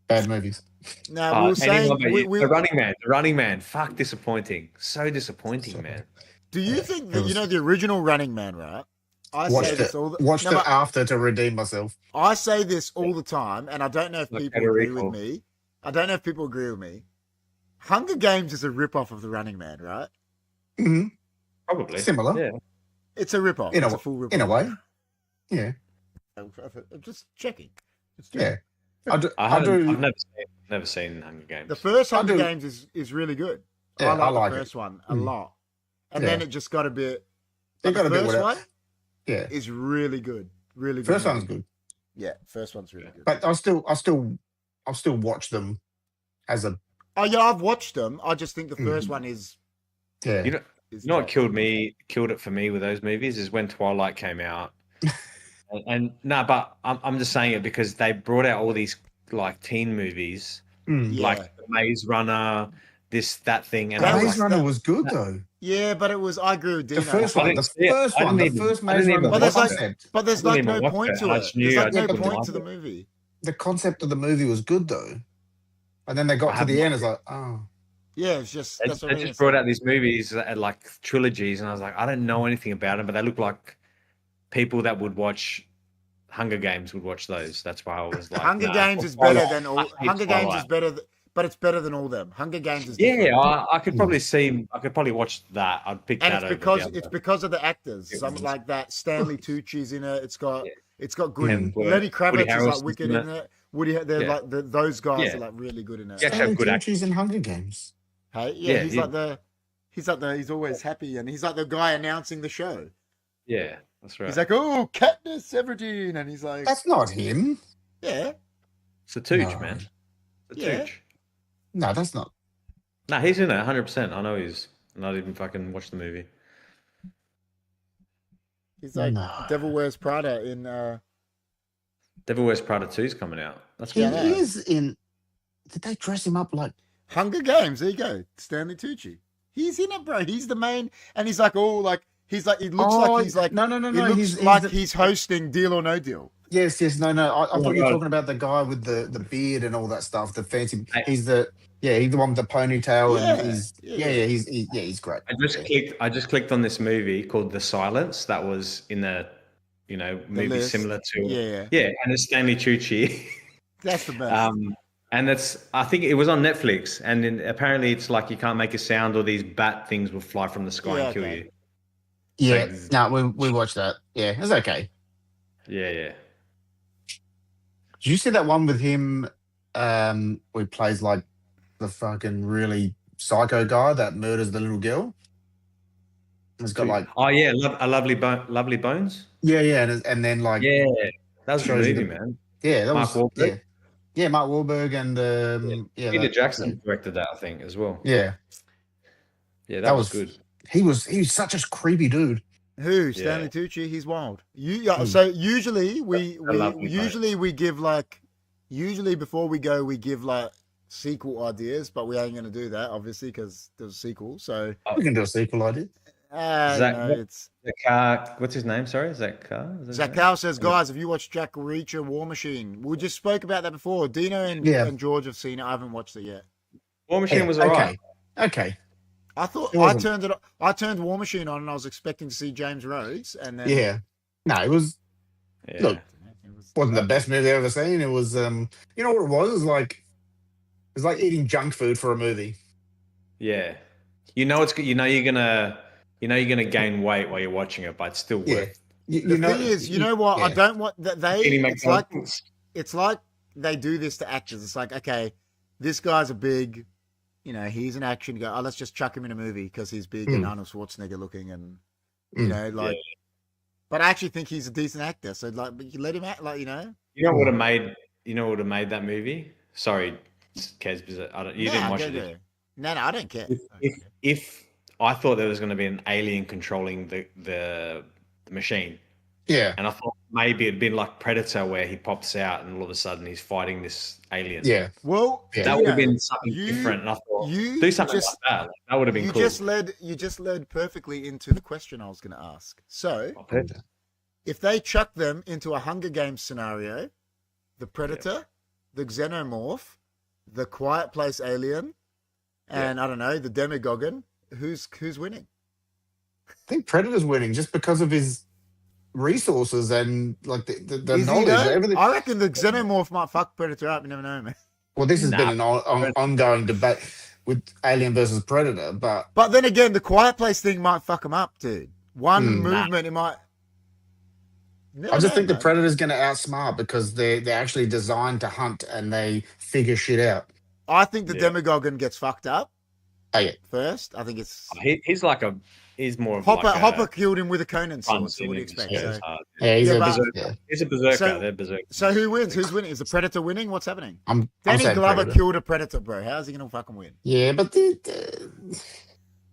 Bad movies. No, we were saying, Anyone But You. The Running Man. Fuck, disappointing. So disappointing, So- man. do you think It that, was- the original Running Man, right? I say Watched this it. all the Watched no, it but after to redeem myself. I say this all the time, and I don't know if Like people Total agree Recall. with me. I don't know if people agree with me. Hunger Games is a rip-off of the Running Man, right? hmm Probably Similar. Yeah. It's a rip-off. In a It's a w- full rip-off. In a way. Yeah. I'm just checking. Yeah. I've never seen Hunger Games. The first I Hunger do. Games is really good. Yeah, I like it. the first one a Mm. lot. And Yeah. then it just got a bit. It But got the a bit first whatever. one Yeah. is really good. Really good. First one's movie. good. Yeah, first one's really good. But I'll still watch them as a Oh yeah, I've watched them. I just think the first one is. yeah. You know, is You know what top. killed it for me with those movies is when Twilight came out. and no, but I'm just saying it because they brought out all these like teen movies, Mm. Yeah. like Maze Runner, that thing, and That I was Maze like, Runner was good though. Yeah, but it was. I agree with Dino. The first I one, didn't see it. I didn't the even- first I Maze didn't even Runner, Well, the there's like- concept, But there's I like didn't no even watch point it. to I it. just There's knew like I no couldn't point love to the it. movie. the concept of the movie was good though. And then they got I to have the no end, it's like, oh, Yeah, it's just They, that's what they I mean. just brought out these movies that are like trilogies, and I was like, I don't know anything about them, but they look like people that would watch Hunger Games would watch those. That's why I was like, Hunger nah, Games is Twilight. better than all. I hate Hunger Games is Twilight. better, but it's better than all them. Hunger Games is Yeah, different. I could probably see. I could probably watch that. I'd pick and that it's over because the other. it's because of the actors. It Some was- like that. Stanley Tucci's in it. It's got Yeah. good. And, Lenny Woody Kravitz is like Harrelson's wicked in in it. They're Yeah. like those guys Yeah. are like really good in it. Yeah. actually have good Tucci's in Hunger Games. Hey, yeah, Yeah, he's he- like he's always happy, and he's like the guy announcing the show. Yeah, that's right. He's like, oh, Katniss Everdeen, and he's like, That's not him. yeah, It's a Tooch, No. man. It's a Yeah. Tooch. No, that's not. Nah, he's in it 100%. I know he's not even fucking watched the movie. he's like No. Devil Wears Prada in. Devil Wears Prada 2's coming out. That's He Yeah, good. I know. is in. Did they dress him up like? Hunger Games. There you go, Stanley Tucci. He's in it, bro. He's the main, and he's like, oh, like he's like, it looks like he's like, no. it looks He's like the- he's hosting Deal or No Deal. Yes. No. I Oh thought my you were God. talking about the guy with the beard and all that stuff. The fancy. Hey. He's the one with the ponytail Yeah, and he's yeah. he's great. I just clicked on this movie called The Silence that was in the movie list. similar to Yeah, and it's Stanley Tucci. that's the best. And I think it was on Netflix, and then apparently it's like you can't make a sound or these bat things will fly from the sky Yeah, and kill okay. you. Yeah. So- No, we watched that. Yeah, it's okay. Yeah. Did you see that one with him? Where he plays like the fucking really psycho guy that murders the little girl. It's got like Oh yeah, Lovely Bones. yeah, and then like Yeah, that was a Shows you movie, the- man. yeah, that Mark was Wahlberg? yeah, Mark Wahlberg and Peter that- Jackson directed that, I think, as well. Yeah, Yeah, that that was was- good. he was such a creepy dude. Who? Stanley Tucci? He's wild. Hmm. So usually we love him, give usually before we go we give like sequel ideas, but we ain't gonna do that obviously because there's a sequel. So We can do a sequel idea. Zach- it's The car. What's his name? Sorry, Zach Carr. Is that his Zach name? Cow says, guys, have you watched Jack Reacher War Machine? We just spoke about that before. Dino and George have seen it. I haven't watched it yet. War Machine was alright. Okay. I thought It I wasn't- turned War Machine on and I was expecting to see James Rhodes and then Yeah. No, it was Yeah. Look, it was wasn't the best movie I've ever seen. It was you know what it was? It was like eating junk food for a movie. Yeah. You know it's you're gonna gain weight while you're watching it, but it's still Yeah. worth. The thing is, you know what? I yeah. don't want that they. eating It's McDonald's. like they do this to actors. It's like, okay, this guy's a big, he's an action guy. Oh, let's just chuck him in a movie because he's big and Arnold Schwarzenegger looking, and like. But I actually think he's a decent actor. So like, but you let him act, like You know what would have made that movie? Sorry, Kez, you didn't watch it. No, I don't care. If I thought there was going to be an alien controlling the machine, Yeah. and I thought maybe it'd been like Predator, where he pops out and all of a sudden he's fighting this alien. Yeah. Well, Yeah. That would have been something you- different. And I thought, you do something just- like that. Like, that would have been you cool. just led perfectly into the question I was going to ask. So, Okay. if they chuck them into a Hunger Games scenario, the Predator, the Xenomorph, the Quiet Place alien, and I don't know, the Demagogon, who's winning? I think Predator's winning just because of his resources and like the Is he knowledge. though? Everything. I reckon the Xenomorph might fuck Predator up. You never know, man. Well, this has Nah. been an ongoing debate with Alien versus Predator, but But then again, the Quiet Place thing might fuck him up, dude. One Nah. movement, it might. Never I just know, think the man. Predator's going to outsmart because they're actually designed to hunt and they figure shit out. I think the Yeah. Demagogon gets fucked up Oh, yeah. first. I think it's He's more of Hopper. like a Hopper killed him with a Conan sword. So fun what do you scene. expect? Yeah. So, Yeah, he's Yeah, a but- berserker. Yeah. He's a berserker. So- They're berserkers. so who wins? Who's winning? Is the Predator winning? What's happening? I'm Danny saying Glover Predator. killed a Predator, bro. How's he gonna fucking win? Yeah, but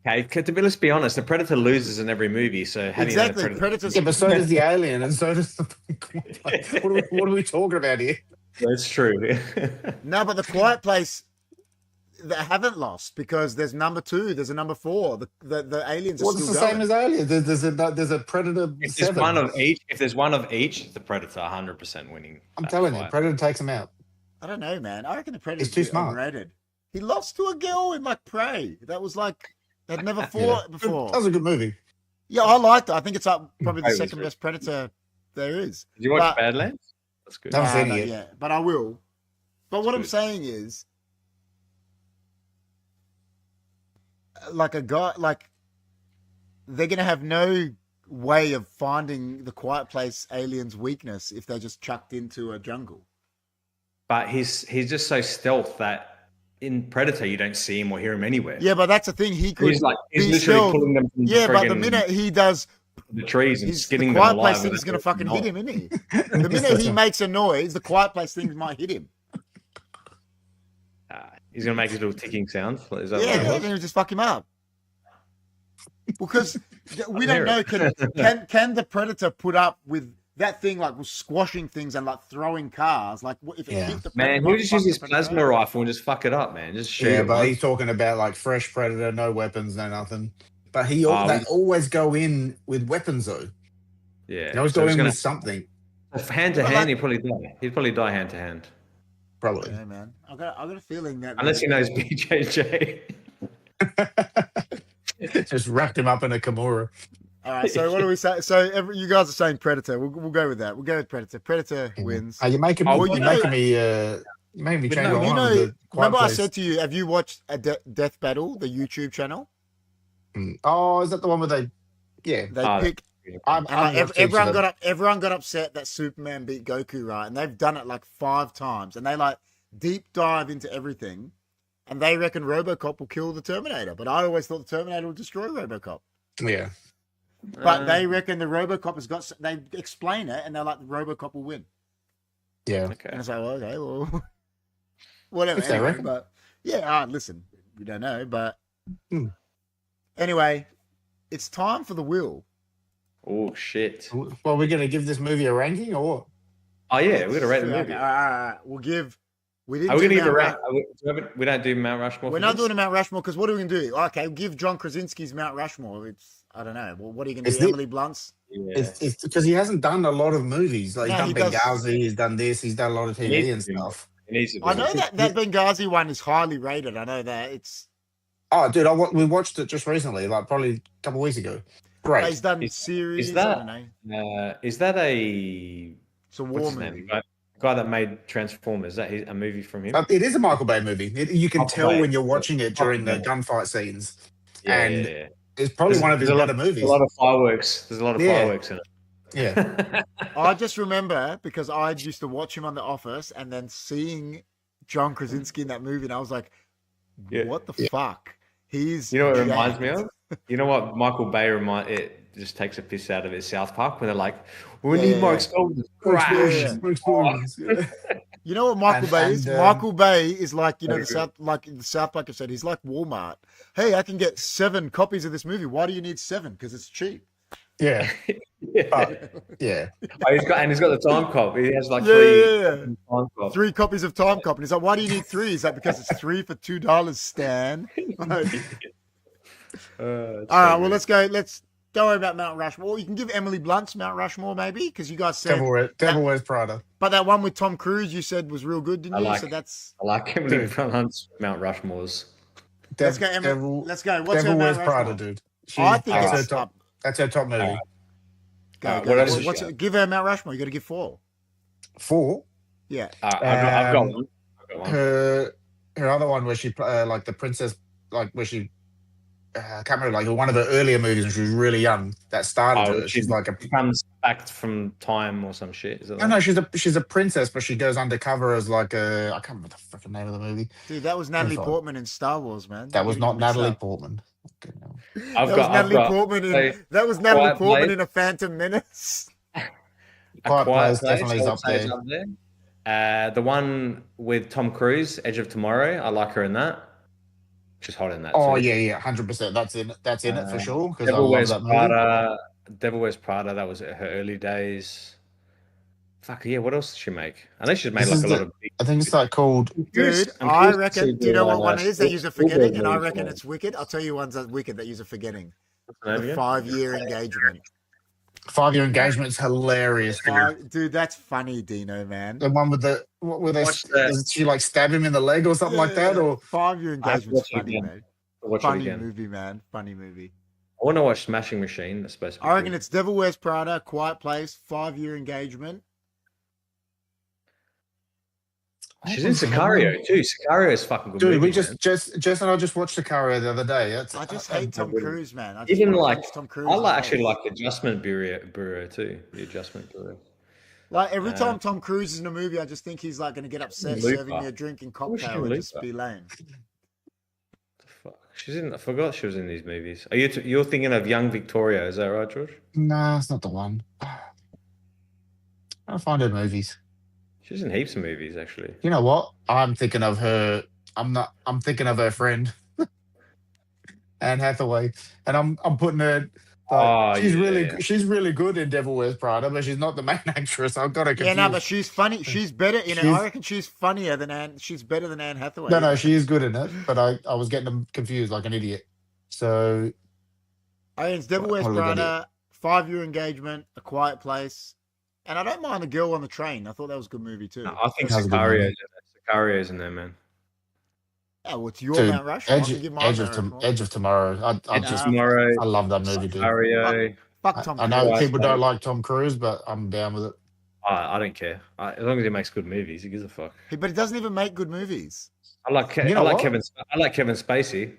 Okay, let's be honest. The Predator loses in every movie. So how do you know the Exactly. Predator? Predators. yeah, but so does the Alien, and so does the. what are we talking about here? That's true. No, but the Quiet Place, they haven't lost because there's number 2, there's a number 4. The aliens are Well, it's still the going. same as Alien. There's a Predator. If there's 7. one of each, the Predator 100% winning. I'm that telling you, fight. Predator takes him out. I don't know, man. I reckon the Predator's He's too smart. overrated. He lost to a girl in like Prey. That was like they'd never fought before. That was a good movie. Yeah, I liked it. I think it's up probably Prey the was second really best Predator there is. Did you watch But- Badlands? That's good. No. I haven't seen Nah, it not yet. yet, but I will. But what I'm good. saying is, like a guy, like they're gonna have no way of finding the Quiet Place alien's weakness if they're just chucked into a jungle. But he's just so stealth that in Predator you don't see him or hear him anywhere. Yeah, but that's the thing. He could. he's be literally stealth. pulling them from Yeah, but the friggin- minute he does, the trees and The skinning them Quiet alive. Place thing is going to fucking hit him, isn't he? The It's minute such he a- makes a noise, the Quiet Place thing might hit him. He's gonna make his little ticking sounds. Is that Yeah, what it then was? it'll just fuck him up. Because we I don't know, can the Predator put up with that thing, like squashing things and like throwing cars? Like if it hit the Man, Predator, he just use his plasma rifle and just fuck it up, man. Just shoot Yeah, it but once. he's talking about like fresh Predator, no weapons, no nothing. But they we- always go in with weapons though. Yeah. They always So go it's in gonna with something. hand to But hand. like- He'd probably die. He'd probably die hand to hand, Probably. Yeah, man. I got a feeling that unless he knows BJJ. Just wrapped him up in a Kimura. All right, so what do we say? So you guys are saying Predator. We'll go with that. We'll go with Predator. Predator wins. Are you making me? Oh, You're you making me. You made me But change no, my You mind. know, with the Quiet remember I Place. said to you, have you watched a Death Battle, the YouTube channel? Oh, is that the one where they? Yeah. They pick. I've And like, watched each of them. everyone got upset that Superman beat Goku, right? And they've done it like 5 times, and they like deep dive into everything, and they reckon RoboCop will kill the Terminator. But I always thought the Terminator would destroy RoboCop. Yeah. But they reckon the RoboCop has got. They explain it, and they're like, the RoboCop will win. Yeah. Okay. And it's like, well, okay, well, whatever. If they Anyway, reckon. but yeah, listen, we don't know, but anyway, it's time for the will. Oh shit. Well, we're gonna give this movie a ranking or what? Oh yeah, we're gonna rate the Okay, movie. all right. We'll give. We didn't. Are we do gonna give a Mount rank? We don't do Mount Rushmore. We're for not this? doing a Mount Rushmore because what are we gonna do? Okay, we'll give John Krasinski's Mount Rushmore. It's I don't know. Well, what are you gonna It's do? the- Emily Blunt's. Yeah. It's because he hasn't done a lot of movies. Like No, he's he done does- Benghazi, he's done this, he's done a lot of He TV needs and to do more. stuff. He needs to do I know more. that Benghazi one is highly rated. I know that it's. Oh, dude, we watched it just recently, like probably a couple of weeks ago. Great. He's done Is- series. is I that- don't know. Is that a It's a what's war his movie. name? Guy that made Transformers. Is that a movie from him? It is a Michael Bay movie. You can Michael tell Bay. when you're watching it during the Michael gunfight scenes. yeah, and yeah. It's probably There's- one of his there's a better lot- movies. There's a lot of fireworks. There's a lot of Yeah. fireworks in it. Yeah. I just remember because I used to watch him on The Office and then seeing John Krasinski in that movie, and I was like, Yeah. what the fuck? He's. You know what it reminds me jacked. of? You know what Michael Bay it just takes a piss out of it. South Park, where they're like, "We Yeah, need yeah, more yeah. explosions." More Crash. explosions, more explosions. Yeah. You know what Michael And- Bay is? and, Michael Bay is like, Very the South Park have said, he's like Walmart. Hey, I can get 7 copies of this movie. Why do you need 7? Because it's cheap. Yeah. Yeah. But, yeah. Oh, he's got the time cop. He has like Yeah, 3 yeah, time cop. 3 copies of Time Cop. And he's like, why do you need 3? Is that because it's 3 for $2, Stan? Like, all right, well, let's go. Let's don't worry about Mount Rushmore. You can give Emily Blunt's Mount Rushmore, maybe, because you guys said. Devil Wears Prada. But that one with Tom Cruise, you said was real good, didn't I you? like So it. that's. I like Emily Dude. Blunt's Mount Rushmores. Let's go, Emily. Devil, Let's go. What's Devil her Wears Mount Prada, Rushmore? dude. I think that's it's her top. That's her top movie. Go, Alright, go. what else has she got? Give her Mount Rushmore. You got to give 4. 4. Yeah. I've got one. I've got one. Her other one where she like the princess, like where she I can't remember, like one of her earlier movies when she was really young that started her. She's like a comes back from time or some shit. Is it no, she's a princess, but she goes undercover as like a I can't remember the freaking name of the movie. Dude, that was Natalie fine. Portman in Star Wars, man. That was You're not getting mixed Natalie up. Portman. Okay, no. I've That was got Natalie Portman in. say, That was Natalie Quiet Portman Place. in A Phantom Menace. Quiet Place Place, definitely is I would up say is there. up there. The one with Tom Cruise, Edge of Tomorrow. I like her in that. She's hot in that. Oh too. yeah, 100%. That's in it for sure. Because I Devil love Wears that movie. Prada. Devil Wears Prada. That was her early days. Fuck yeah! What else did she make? I know she's made This like is a the- lot of. Big... I think it's like called. Dude, I'm I curious to reckon. see Do you know the, what one is that you're Spielberg forgetting? And I movie reckon for. it's wicked. I'll tell you ones that's wicked that you're forgetting. What's the name The again? 5-year engagement. 5-year engagement's hilarious, dude. Dude, that's funny, Dino, man. The one with the where they Watch that. does she like stab him in the leg or something like that, or 5-year I have to engagement's watch it funny, again. man. Watch it Funny again. movie, man. Funny movie. I want to watch Smashing Machine. That's supposed to be. I reckon good. it's Devil Wears Prada, Quiet Place, 5-year engagement. She's in Sicario too. Sicario is fucking good. dude, movie, we Jess and I just watched Sicario the other day. I just hate Tom wouldn't- Cruise, man. I just Even wanna like punch Tom Cruise. I in the actually face. like the Adjustment Bureau too. The Adjustment Bureau. Like every time Tom Cruise is in a movie, I just think he's like going to get upset Looper. serving me a drink and Wish he cocktail and just Looper. be lame. The fuck? She's in. I forgot she was in these movies. Are you're thinking of young Victoria? Is that right, George? Nah, it's not the one. I'll find her movies. She's in heaps of movies, actually. You know what? I'm thinking of her. I'm thinking of her friend, Anne Hathaway, and I'm putting her. She's really good in Devil Wears Prada, but she's not the main actress. I've got her confused. Yeah, no, but she's funny. She's better in it. I reckon she's funnier than Anne. She's better than Anne Hathaway. No, she is good in it, but I was getting them confused like an idiot. So, I mean, it's Devil Wears Prada, 5-Year Engagement, A Quiet Place, and I don't mind The Girl on the Train. I thought that was a good movie too. No, I think Sicario's in there, man. Yeah, well, it's your Mount Rushmore. Edge of Tomorrow. I love that movie, dude. Sicario. Fuck Tom Cruise. I know people don't like Tom Cruise, but I'm down with it. I don't care. As long as he makes good movies, he gives a fuck. But he doesn't even make good movies. I like Kevin Spacey.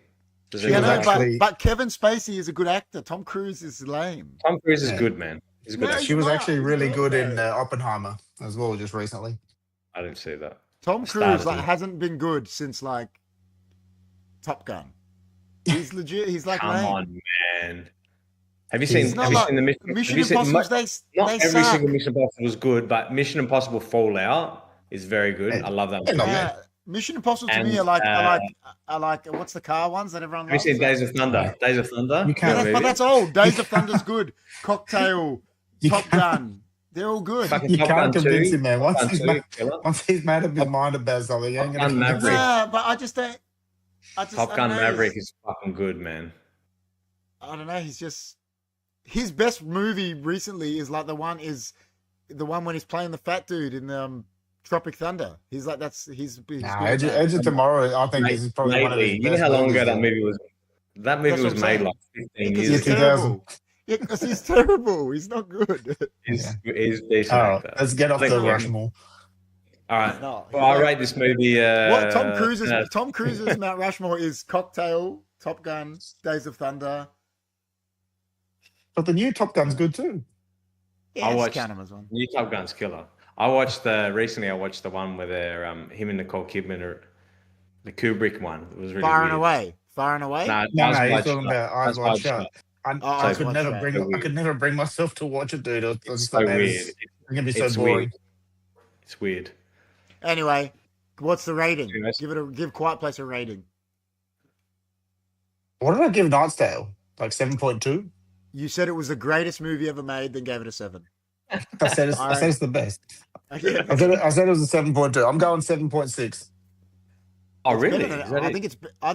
But Kevin Spacey is a good actor. Tom Cruise is lame. Tom Cruise is good, man. He's good. She was actually really good in Oppenheimer as well, just recently. I didn't see that. Tom Cruise hasn't been good since Top Gun. He's legit. He's like, come on, man. Have you seen the Mission Impossible? Not every single Mission Impossible was good, but Mission Impossible Fallout is very good. I love that movie. Mission Impossible to me I like what's the car ones that everyone loves? Have you seen Days of Thunder? Days of Thunder? But that's old. Days of Thunder's good. Cocktail, Top Gun. They're all good. You can't convince him, man. Once he's made up his mind about something, you ain't gonna convince him. Yeah, but I just don't. Top Gun Maverick is fucking good, man. I don't know. He's just his best movie recently is the one when he's playing the fat dude in Tropic Thunder. He's like he's Edge of Tomorrow. I think this is probably one of his best. You know how long ago that movie was? That movie was made like 15 years ago. 2000. Yeah, because he's terrible. He's not good. He's decent. All right, let's get off the Rushmore. All right. No, I rate this movie. What Tom Cruise's Mount Rushmore is Cocktail, Top Gun, Days of Thunder. But the new Top Gun's good too. Yeah, I watched new Top Gun's killer. I watched recently. I watched the one where they're him and Nicole Kidman are the Kubrick one. It was really Far weird. and Away. Far and Away. No. You're talking about Eyes Wide Shut. I could never bring myself to watch it, dude. It's so weird. It's gonna be so boring. Weird. It's weird. Anyway, what's the rating? Give Quiet Place a rating. What did I give Knight's Tale? Like 7.2? You said it was the greatest movie ever made, then gave it a 7. I said it's the best. I said it was a 7.2. I'm going 7.6. Oh, really? I think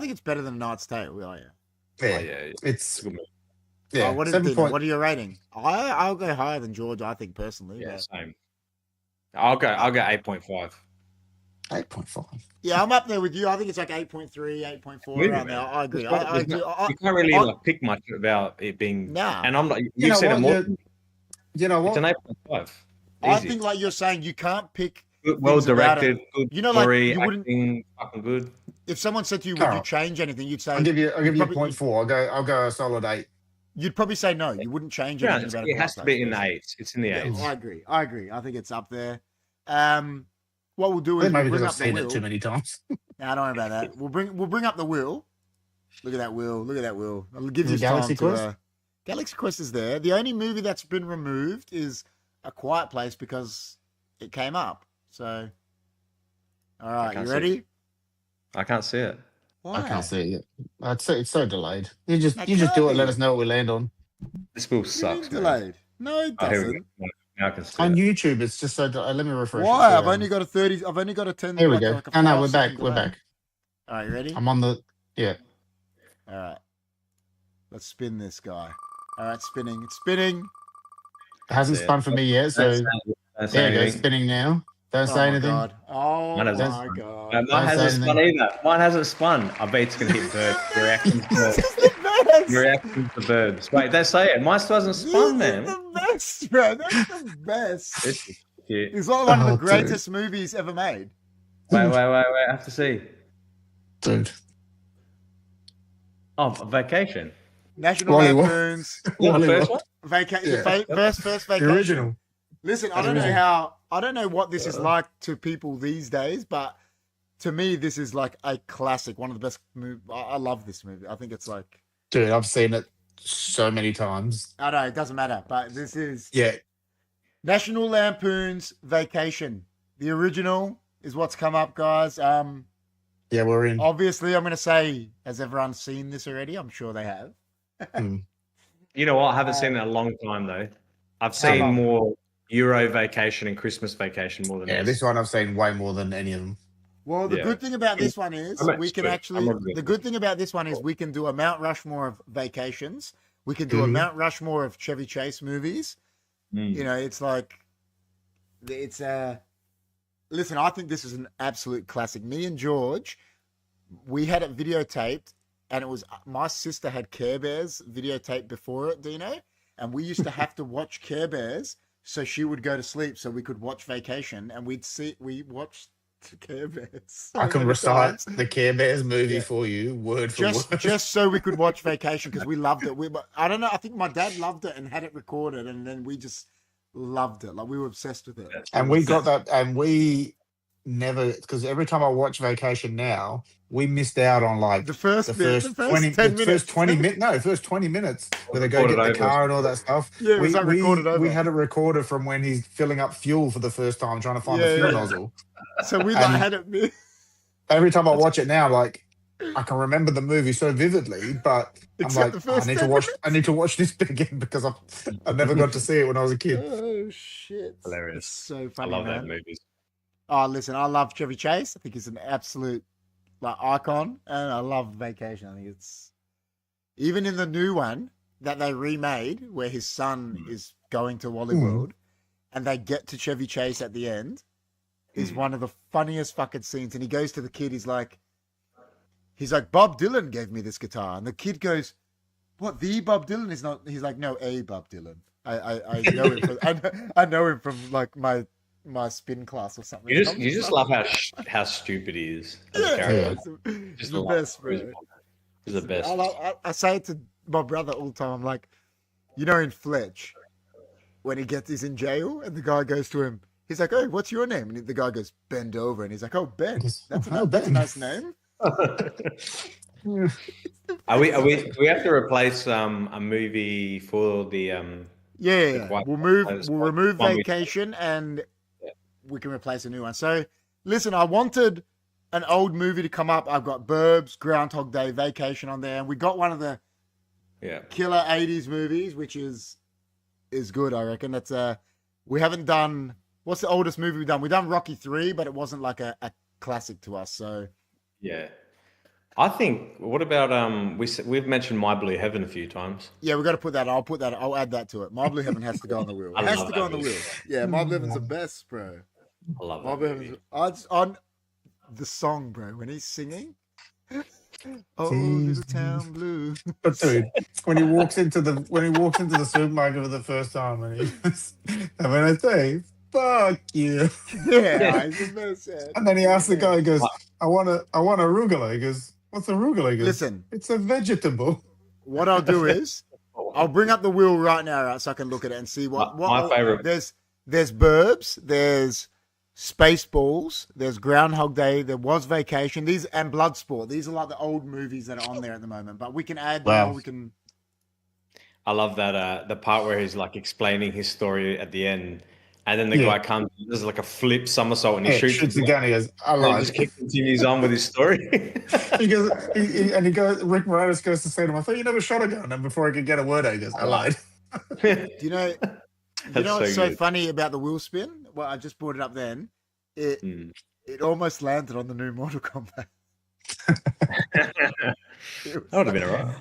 it's better than Knight's Tale. Oh, yeah. Yeah. It's good. Yeah. What are you rating? I'll go higher than George. I think personally. Yeah, same. I'll go 8.5. 8.5. Yeah, I'm up there with you. I think it's like 8.3, 8.4 around there. I agree. You can't really pick much about it being. Nah. And I'm not. You've said it more. You know what? It's an 8.5. I think, like you're saying, you can't pick. Good, well directed, good story, you wouldn't, acting, fucking good. If someone said to you, "Would you change anything?" You'd say, "I'll give you 0.4. I'll go a solid 8." You'd probably say no. You wouldn't change anything about it. It has to be in the 8s. It's in the 8s. I agree. I think it's up there. What we'll do is maybe because I've seen it too many times. No, don't worry about that. We'll bring up the wheel. Look at that wheel. I'll give you Galaxy Quest. Galaxy Quest is there. The only movie that's been removed is A Quiet Place because it came up. So, all right, you ready? I can't see it. Why? I can't see it yet. It's so delayed. You just do it and let us know what we land on. This will sucks. Delayed. No, it doesn't. Now I can see on it. YouTube, it's just so delayed. Let me refresh. Why? I've only got a 30. I've only got a 10. Here we go. No, we're back. We're back. All right, you ready? I'm on the. Yeah. All right. Let's spin this guy. All right, spinning. It's spinning. It hasn't spun for me yet, so there you go. Spinning now. Don't say anything. God. Oh my god. Mine hasn't spun either. Mine hasn't spun. I bet it's gonna hit bird. Reaction to birds. Wait, don't say it. Mine still hasn't spun, man. That's the best, bro. That's the best. It's like one of the greatest movies ever made. Wait. I have to see. Dude. Oh, Vacation. National Lampoon's. What, the first one? First Vacation. The original. Listen, I don't know what this is like to people these days, but to me, this is like a classic, one of the best movies. I love this movie. I think it's like, Dude, I've seen it so many times. I know it doesn't matter, but this is Yeah. National Lampoon's Vacation. The original is what's come up, guys. Yeah, we're in. Obviously, I'm going to say, has everyone seen this already? I'm sure they have. You know what? I haven't seen it in a long time though. I've seen more Euro Vacation and Christmas Vacation more than this one I've seen way more than any of them. Well, the good thing about this one is we can actually. The good thing about this one is we can do a Mount Rushmore of vacations. We can do a Mount Rushmore of Chevy Chase movies. You know, it's like, it's listen, I think this is an absolute classic. Me and George, we had it videotaped, and it was my sister had Care Bears videotaped before it, Dino, and we used to have to watch Care Bears so she would go to sleep so we could watch Vacation, and we watched Care Bears. I can recite the Care Bears movie for you, word for word. Just so we could watch Vacation because we loved it. I don't know. I think my dad loved it and had it recorded, and then we just loved it. Like we were obsessed with it. And we got that, and we never, because every time I watch Vacation now, we missed out on like the first 20 minutes where they go get the car and all that stuff. Yeah, we had it recorded from when he's filling up fuel for the first time, trying to find the fuel nozzle. So we had it. Every time I watch it now, like I can remember the movie so vividly, but I'm like, I need to watch this bit again because I never got to see it when I was a kid. Oh shit! Hilarious. It's so funny. I love that movies. Oh, listen, I love Chevy Chase. I think he's an absolute like icon, and I love Vacation. I think it's even in the new one that they remade, where his son is going to Wally World, and they get to Chevy Chase at the end. Is one of the funniest fucking scenes. And he goes to the kid, he's like, Bob Dylan gave me this guitar. And the kid goes, what, the Bob Dylan is not? He's like, no, a Bob Dylan. I know him from, I know him from like my spin class or something. You just love how stupid he is as a character. He's the best, bro. He's the best. I say it to my brother all the time. I'm like, you know, in Fletch, when he's in jail and the guy goes to him, he's like, oh, what's your name? And the guy goes, Bend Over. And he's like, oh, Ben. That's a nice name. Do we have to replace a movie for the we'll remove Vacation and we can replace a new one. So listen, I wanted an old movie to come up. I've got Burbs, Groundhog Day, Vacation on there, and we got one of the killer 80s movies, which is good, I reckon. That's we haven't done, what's the oldest movie we've done? We've done Rocky 3, but it wasn't like a classic to us. So yeah. I think, what about, we've mentioned My Blue Heaven a few times. Yeah, we've got to put that. I'll add that to it. My Blue Heaven has to go on the wheel. It has to go on the wheel. Yeah, My Blue Heaven's the best, bro. I love My Blue Heaven's on the song, bro, when he's singing. Oh, little town blue. But dude, when he walks into the supermarket for the first time and when I say, fuck you. Yeah, he's the best. And then he asks the guy, he goes, I want a arugula. He goes, what's arugula? He goes, listen, it's a vegetable. What I'll do is I'll bring up the wheel right now, right, so I can look at it and see what my favorite. There's Burbs, there's Spaceballs, there's Groundhog Day, there was Vacation, these and Bloodsport. These are like the old movies that are on there at the moment, but we can add more. We can. I love that the part where he's like explaining his story at the end. And then the guy comes, does like a flip somersault, and he shoots the gun. He goes, "I lied." He just continues on with his story. he goes. Rick Moranis goes to say to him, "I thought you never shot a gun." And before he could get a word out, he goes, "I lied." Do you know what's so funny about the wheel spin? Well, I just brought it up then. It almost landed on the new Mortal Kombat. That would have been alright.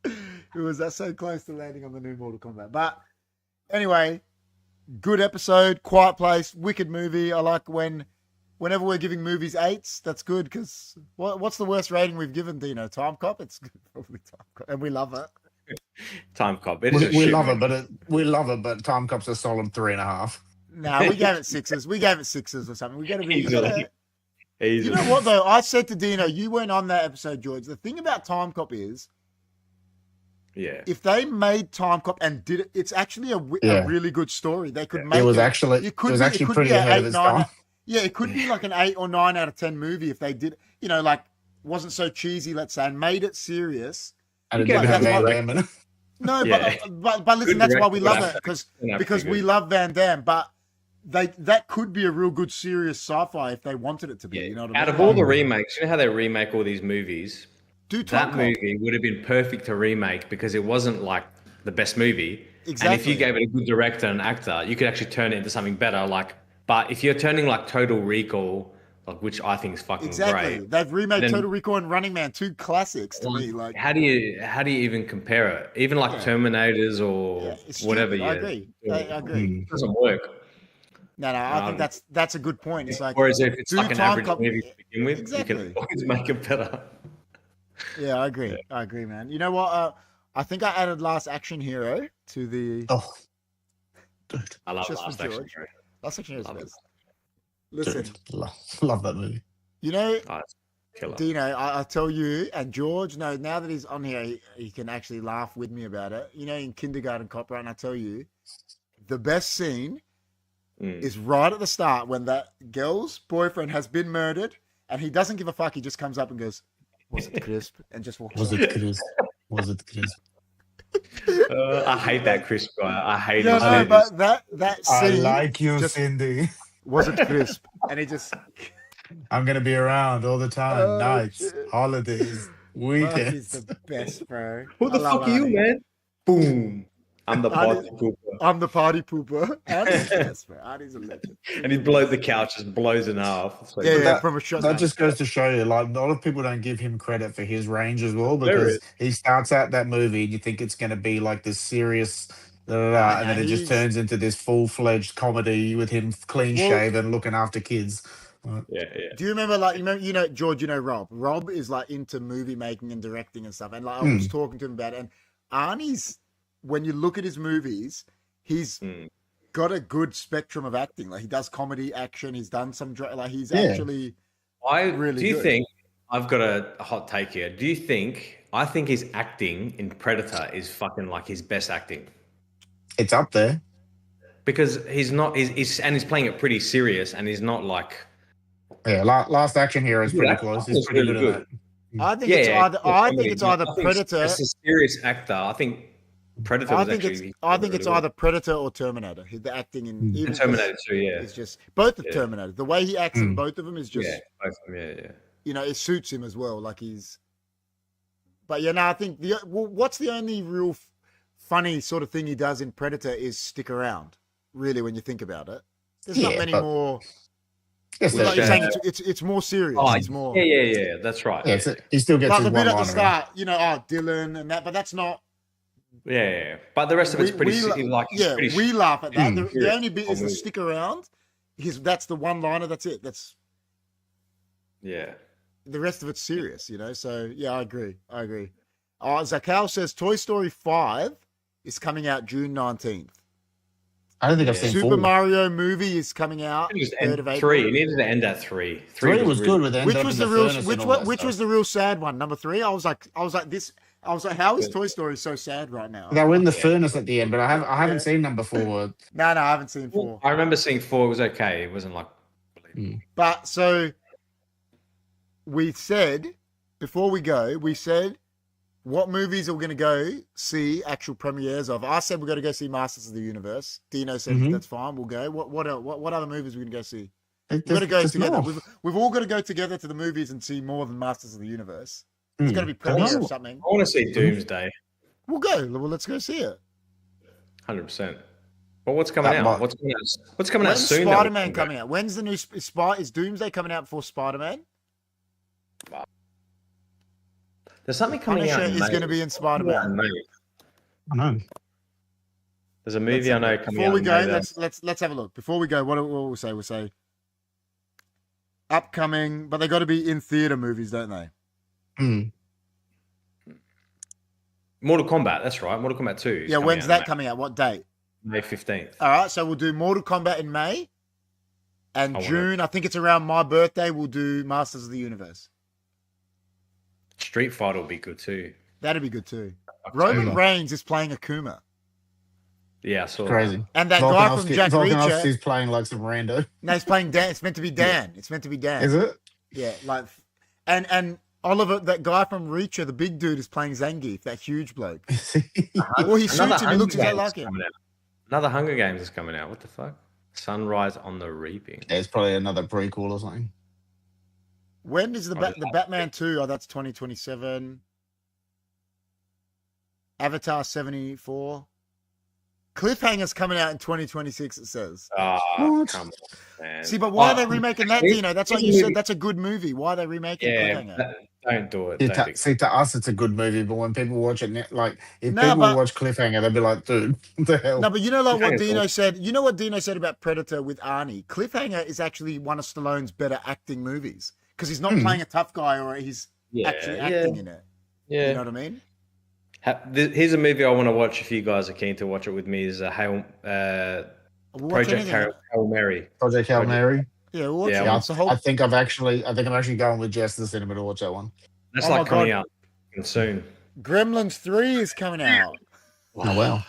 It was so close to landing on the new Mortal Kombat. But anyway. Good episode, Quiet Place, wicked movie. I like whenever we're giving movies 8s, that's good because what's the worst rating we've given, Dino? Time Cop? It's probably Time Cop, and we love it. Time Cop. We love it, but Time Cop's a solid 3.5. No, we gave it 6s. We gave it 6s or something. We got to be easily. You know what though? I said to Dino, you weren't on that episode, George. The thing about Time Cop is. Yeah. If they made Time Cop and did it, it's actually a really good story. They could make it. Was actually pretty ahead of its time. Yeah, it could be like an 8 or 9 out of 10 movie if they did, like wasn't so cheesy, let's say, and made it serious. And it You didn't get have that's Van what- Damme in it. No, Yeah. but listen, Good that's why director we would love have it to- because would have to because be we good. love Van Damme, but that could be a real good serious sci-fi if they wanted it to be. Yeah. You know what I Out mean? of all the remakes, you know how they remake all these movies? Do Time That Cop. movie would have been perfect to remake because it wasn't like the best movie. And if you Exactly. gave it a good director and actor, you could actually turn it into something better. But if you're turning like Total Recall, like which I think is fucking Exactly. great, They've remade then- Total Recall and Running Man, 2 classics to me. Like, how do you even compare it? Even like Yeah. Terminators or yeah, it's whatever. stupid. I Yeah, agree. I agree. it doesn't work. No, I think that's a good point. It's like, Whereas if it's do like an Time average Cop- movie to begin with, Exactly. you can always make it better. yeah, I agree. I agree, man. You know what? I think I added Last Action Hero to the Oh, dude, I love Just for Last Action George. Hero. Last Action Hero's Love it. best. Listen, dude, love that movie. you know, Oh, it's killer. Dino, I tell you, and George, no, now that he's on here, he can actually laugh with me about it. You know, in Kindergarten Cop, right? And I tell you, the best scene is right at the start when that girl's boyfriend has been murdered and he doesn't give a fuck. He just comes up and goes, "Was it crisp?" and just walks Was off. it Chris? Was it Chris? I hate that Chris guy. I hate Yeah, his no, movies. but that I scene, like you, just- Cindy. was it crisp? And he just, I'm gonna be around all the time, Oh, nights, shit. holidays, fuck, weekends. he's the best, bro. Who the I love fuck are you, Arnie. man? Boom. I'm the Arnie- party pooper. I'm the party pooper. Arnie's the best, bro. Arnie's a legend. And he blows the couch, just blows it off. It's like, Yeah, that- from a shotgun. That just goes to show you, like, a lot of people don't give him credit for his range as well There because is. he starts out that movie and you think it's going to be like this serious, and then it just he's- turns into this full-fledged comedy with him clean shaven, looking after kids. yeah. Do you remember, like, George, Rob? Rob is like into movie making and directing and stuff. And like, I was talking to him about it. And Arnie's, when you look at his movies, he's got a good spectrum of acting. Like, he does comedy, action. He's done some, like, he's actually really Do you good. think, I've got a hot take here. I think his acting in Predator is fucking like his best acting. It's up there. Because he's playing it pretty serious and he's not like, Yeah, Last Action Hero is pretty that close. was He's pretty really good at good. that. I think Yeah, it's yeah, either, yeah, I think it's either I think Predator. as a serious actor, I think Predator I was think actually. it's either Predator or Terminator. The acting in even Terminator 2, yeah. It's just both of Yeah. Terminator. The way he acts in both of them is just, Yeah, both of them, yeah. It suits him as well. Like he's, but yeah, no, I think what's the only real funny sort of thing he does in Predator is stick around. Really, when you think about it, there's not many more. Yes, Like you're Yeah. saying, it's more serious. Oh, It's more yeah, that's right. Yeah, he still gets like his the bit at the one-liner. start. Dylan and that, but that's not. Yeah. But the rest of it's pretty pretty we laugh at that. The serious only bit is the movie. stick around. That's the one liner. That's it. That's Yeah. the rest of it's serious, So yeah, I agree. Zakal says Toy Story 5 is coming out June 19th. I don't think I've seen Super 4. Mario movie is coming out 3rd of April. 3. It needed to end at 3. 3 was really good with Which was the real which was the real sad one? Number 3. I was like, how is Toy Story so sad right now? They were in the furnace at the end, but I haven't seen number 4. No, I haven't seen 4. I remember seeing 4. It was okay. It wasn't like. But so we said before we go, what movies are we going to go see actual premieres of? I said we're going to go see Masters of the Universe. Dino said that's fine. We'll go. What other movies are we going to go see? We've got to go together. We've all got to go together to the movies and see more than Masters of the Universe. It's got to be premiere or something. I want to see Doomsday. We'll go. Well, let's go see it. 100%. But what's coming out? What's coming out When's soon? Spider-Man coming out? When's the new Is Doomsday coming out before Spider-Man? There's something coming out. Punisher is going to be in Spider-Man. I know. There's a movie I know coming Before out. we go, let's have a look. Before we go, what will we say? We'll say upcoming, but they got to be in theater movies, don't they? Mortal Kombat. That's right. Mortal Kombat 2. Yeah. When's that coming out? What date? May 15th. All right. So we'll do Mortal Kombat in May, and June. I think it's around my birthday. We'll do Masters of the Universe. Street Fighter will be good too. That'd be good too. Roman Reigns is playing Akuma. Yeah, I saw Crazy. that. And that guy from Jack Reacher. Volkanovski's playing like some rando. No, he's playing Dan. It's meant to be Dan. It's meant to be Dan. Is it? Yeah, like, and Oliver, that guy from Reacher, the big dude, is playing Zangief, that huge bloke. Well, he suits him. He looks exactly like him. Another Hunger Games is coming out. What the fuck? Sunrise on the Reaping. Yeah, it's probably another prequel or something. When is the Batman 2? Oh, that's 2027. Avatar 74. Cliffhanger's coming out in 2026, it says. Oh, come on, man. See, but why are they remaking that, Dino? That's like you said, that's a good movie. Why are they remaking Cliffhanger? Don't do it. See, to us, it's a good movie, but when people watch it, like, if people watch Cliffhanger, they'll be like, dude, what the hell? No, but you know, like what Dino said, you know what Dino said about Predator with Arnie? Cliffhanger is actually one of Stallone's better acting movies because he's not playing a tough guy or he's actually acting in it. Yeah. You know what I mean? Here's a movie I want to watch if you guys are keen to watch it with me. Is Project Hail Mary. Project Hail Mary. Yeah, we'll watch it. I think I'm actually going with Jess to the cinema to watch that one. That's coming out soon. Gremlins 3 is coming out. Oh wow.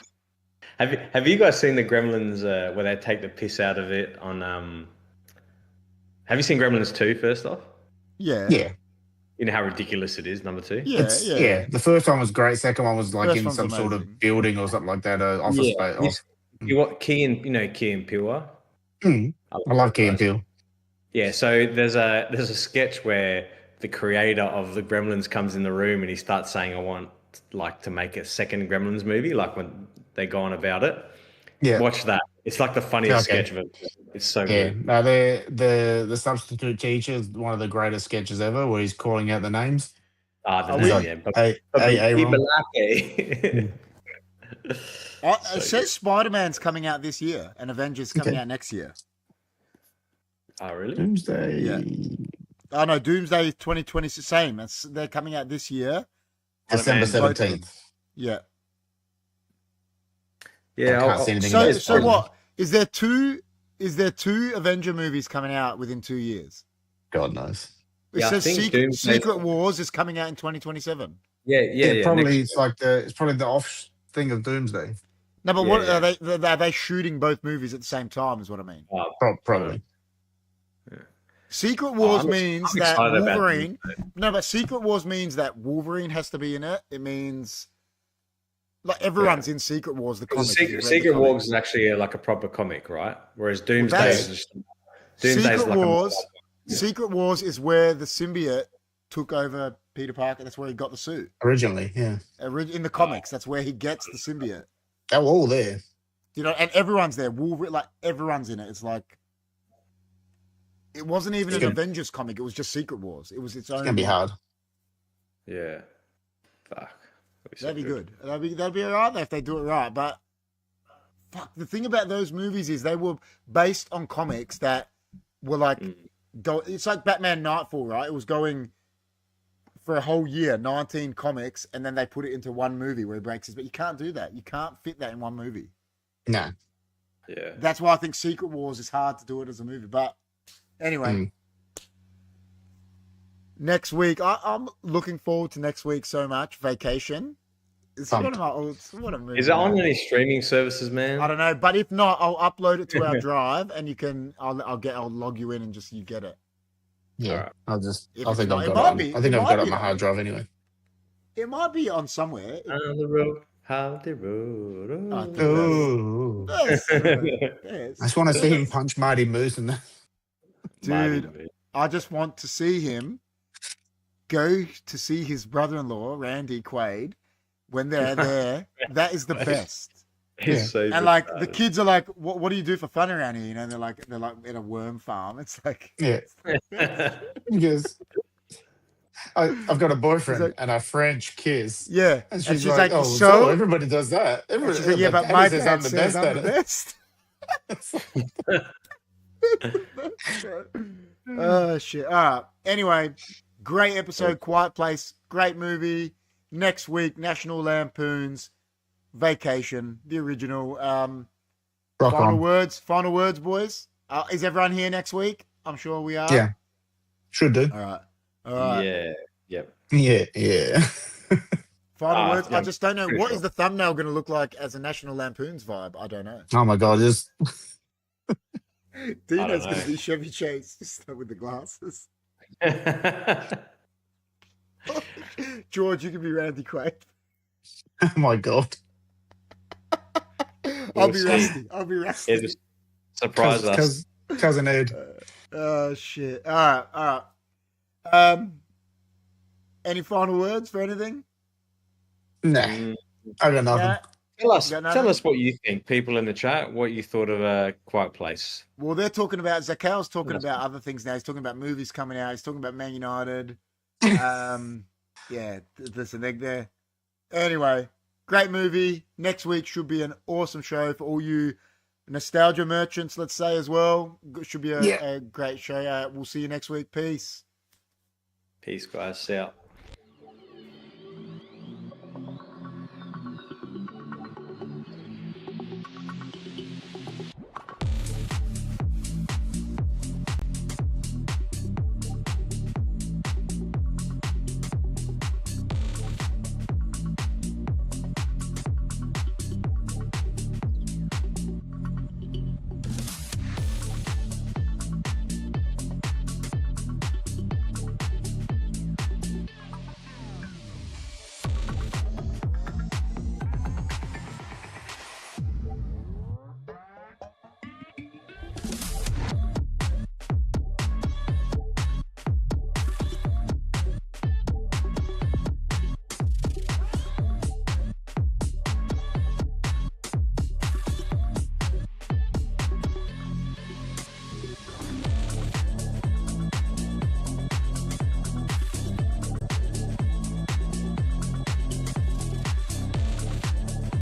Have you guys seen the Gremlins where they take the piss out of it on have you seen Gremlins 2 first off? Yeah. Yeah. You know how ridiculous it is, number 2? Yeah. The first one was great. Second one was like in some sort of building or something like that, office space. You what Key and Peele? I love Key and Peele. Yeah, so there's a sketch where the creator of the Gremlins comes in the room and he starts saying, I want like to make a second Gremlins movie, like when they go on about it. Yeah. Watch that. It's like the funniest sketch of it. It's so good. No, the substitute teacher is one of the greatest sketches ever where he's calling out the names. It says Spider-Man's coming out this year and Avengers coming out next year. Oh, really? Doomsday. Yeah. Oh, no, Doomsday 2026, same. They're coming out this year. December 17th. Yeah. Yeah. I can't see anything so what? Is there two Avenger movies coming out within 2 years? God knows. It says Secret Wars is coming out in 2027. Yeah. Probably it's probably the off thing of Doomsday. No, but what are they shooting both movies at the same time? Is what I mean. Probably. Yeah. Secret Wars means that Wolverine. No, but Secret Wars means that Wolverine has to be in it. It means like everyone's in Secret Wars. The comic. Secret Wars is actually like a proper comic, right? Whereas Doomsday is just Secret Wars is where the symbiote took over Peter Parker. That's where he got the suit. Originally, yeah. In the comics, that's where he gets the symbiote. They're all there. You know, and everyone's there. Wolverine, like everyone's in it. It's like it wasn't even an Avengers comic. It was just Secret Wars. It was its own. It's gonna be hard. Yeah. Fuck. That'd be good. That'd be all right if they do it right. But fuck, the thing about those movies is they were based on comics that were like it's like Batman Nightfall, right? It was going for a whole year, 19 comics, and then they put it into one movie where it breaks. But you can't do that. You can't fit that in one movie. No. Yeah. That's why I think Secret Wars is hard to do it as a movie. But anyway, next week, I'm looking forward to next week so much. Vacation. What a movie. Is it on any streaming services, man? I don't know, but if not, I'll upload it to our drive, and you can. I'll log you in and just you get it. Yeah, right. I think I've got it on my hard drive anyway. It might be on somewhere. On the road. How the road. I just want to see him punch Marty Moose and dude. I just want to see him go to see his brother-in-law Randy Quaid when they're there. That is the best. So and like the kids are like, what do you do for fun around here? You know, they're like in a worm farm. It's like because I've got a boyfriend and a French kiss. Yeah. And she's like, oh, so everybody does that. Everybody says, yeah, but my dad says I'm the best. Oh, shit. All right. Anyway, great episode, Quiet Place. Great movie. Next week, National Lampoon's Vacation, the original. Final words, boys. Is everyone here next week? I'm sure we are. Yeah. Should do. All right. Yeah. Yep. Yeah. Final words. I I'm just don't know pretty what sure. is the thumbnail going to look like as a National Lampoon's vibe. I don't know. Oh my god, just Dino's going know. to be Chevy Chase just with the glasses. George, you can be Randy Quaid. oh my god. I'll We'll be see. Rusty. I'll be Rusty. Yeah, just surprise us. Cousin Ed. Oh shit! All right. Any final words for anything? Nah, Mm, I got nothing. Yeah. tell nothing? us what you think, people in the chat. What you thought of a Quiet Place? Well, they're talking about Zakal's talking Yes. about other things now. He's talking about movies coming out. He's talking about Man United. Yeah, listen, they're there. Anyway, great movie. Next week should be an awesome show for all you nostalgia merchants, let's say, as well. Should be a great show. We'll see you next week. Peace. Peace, guys. See ya.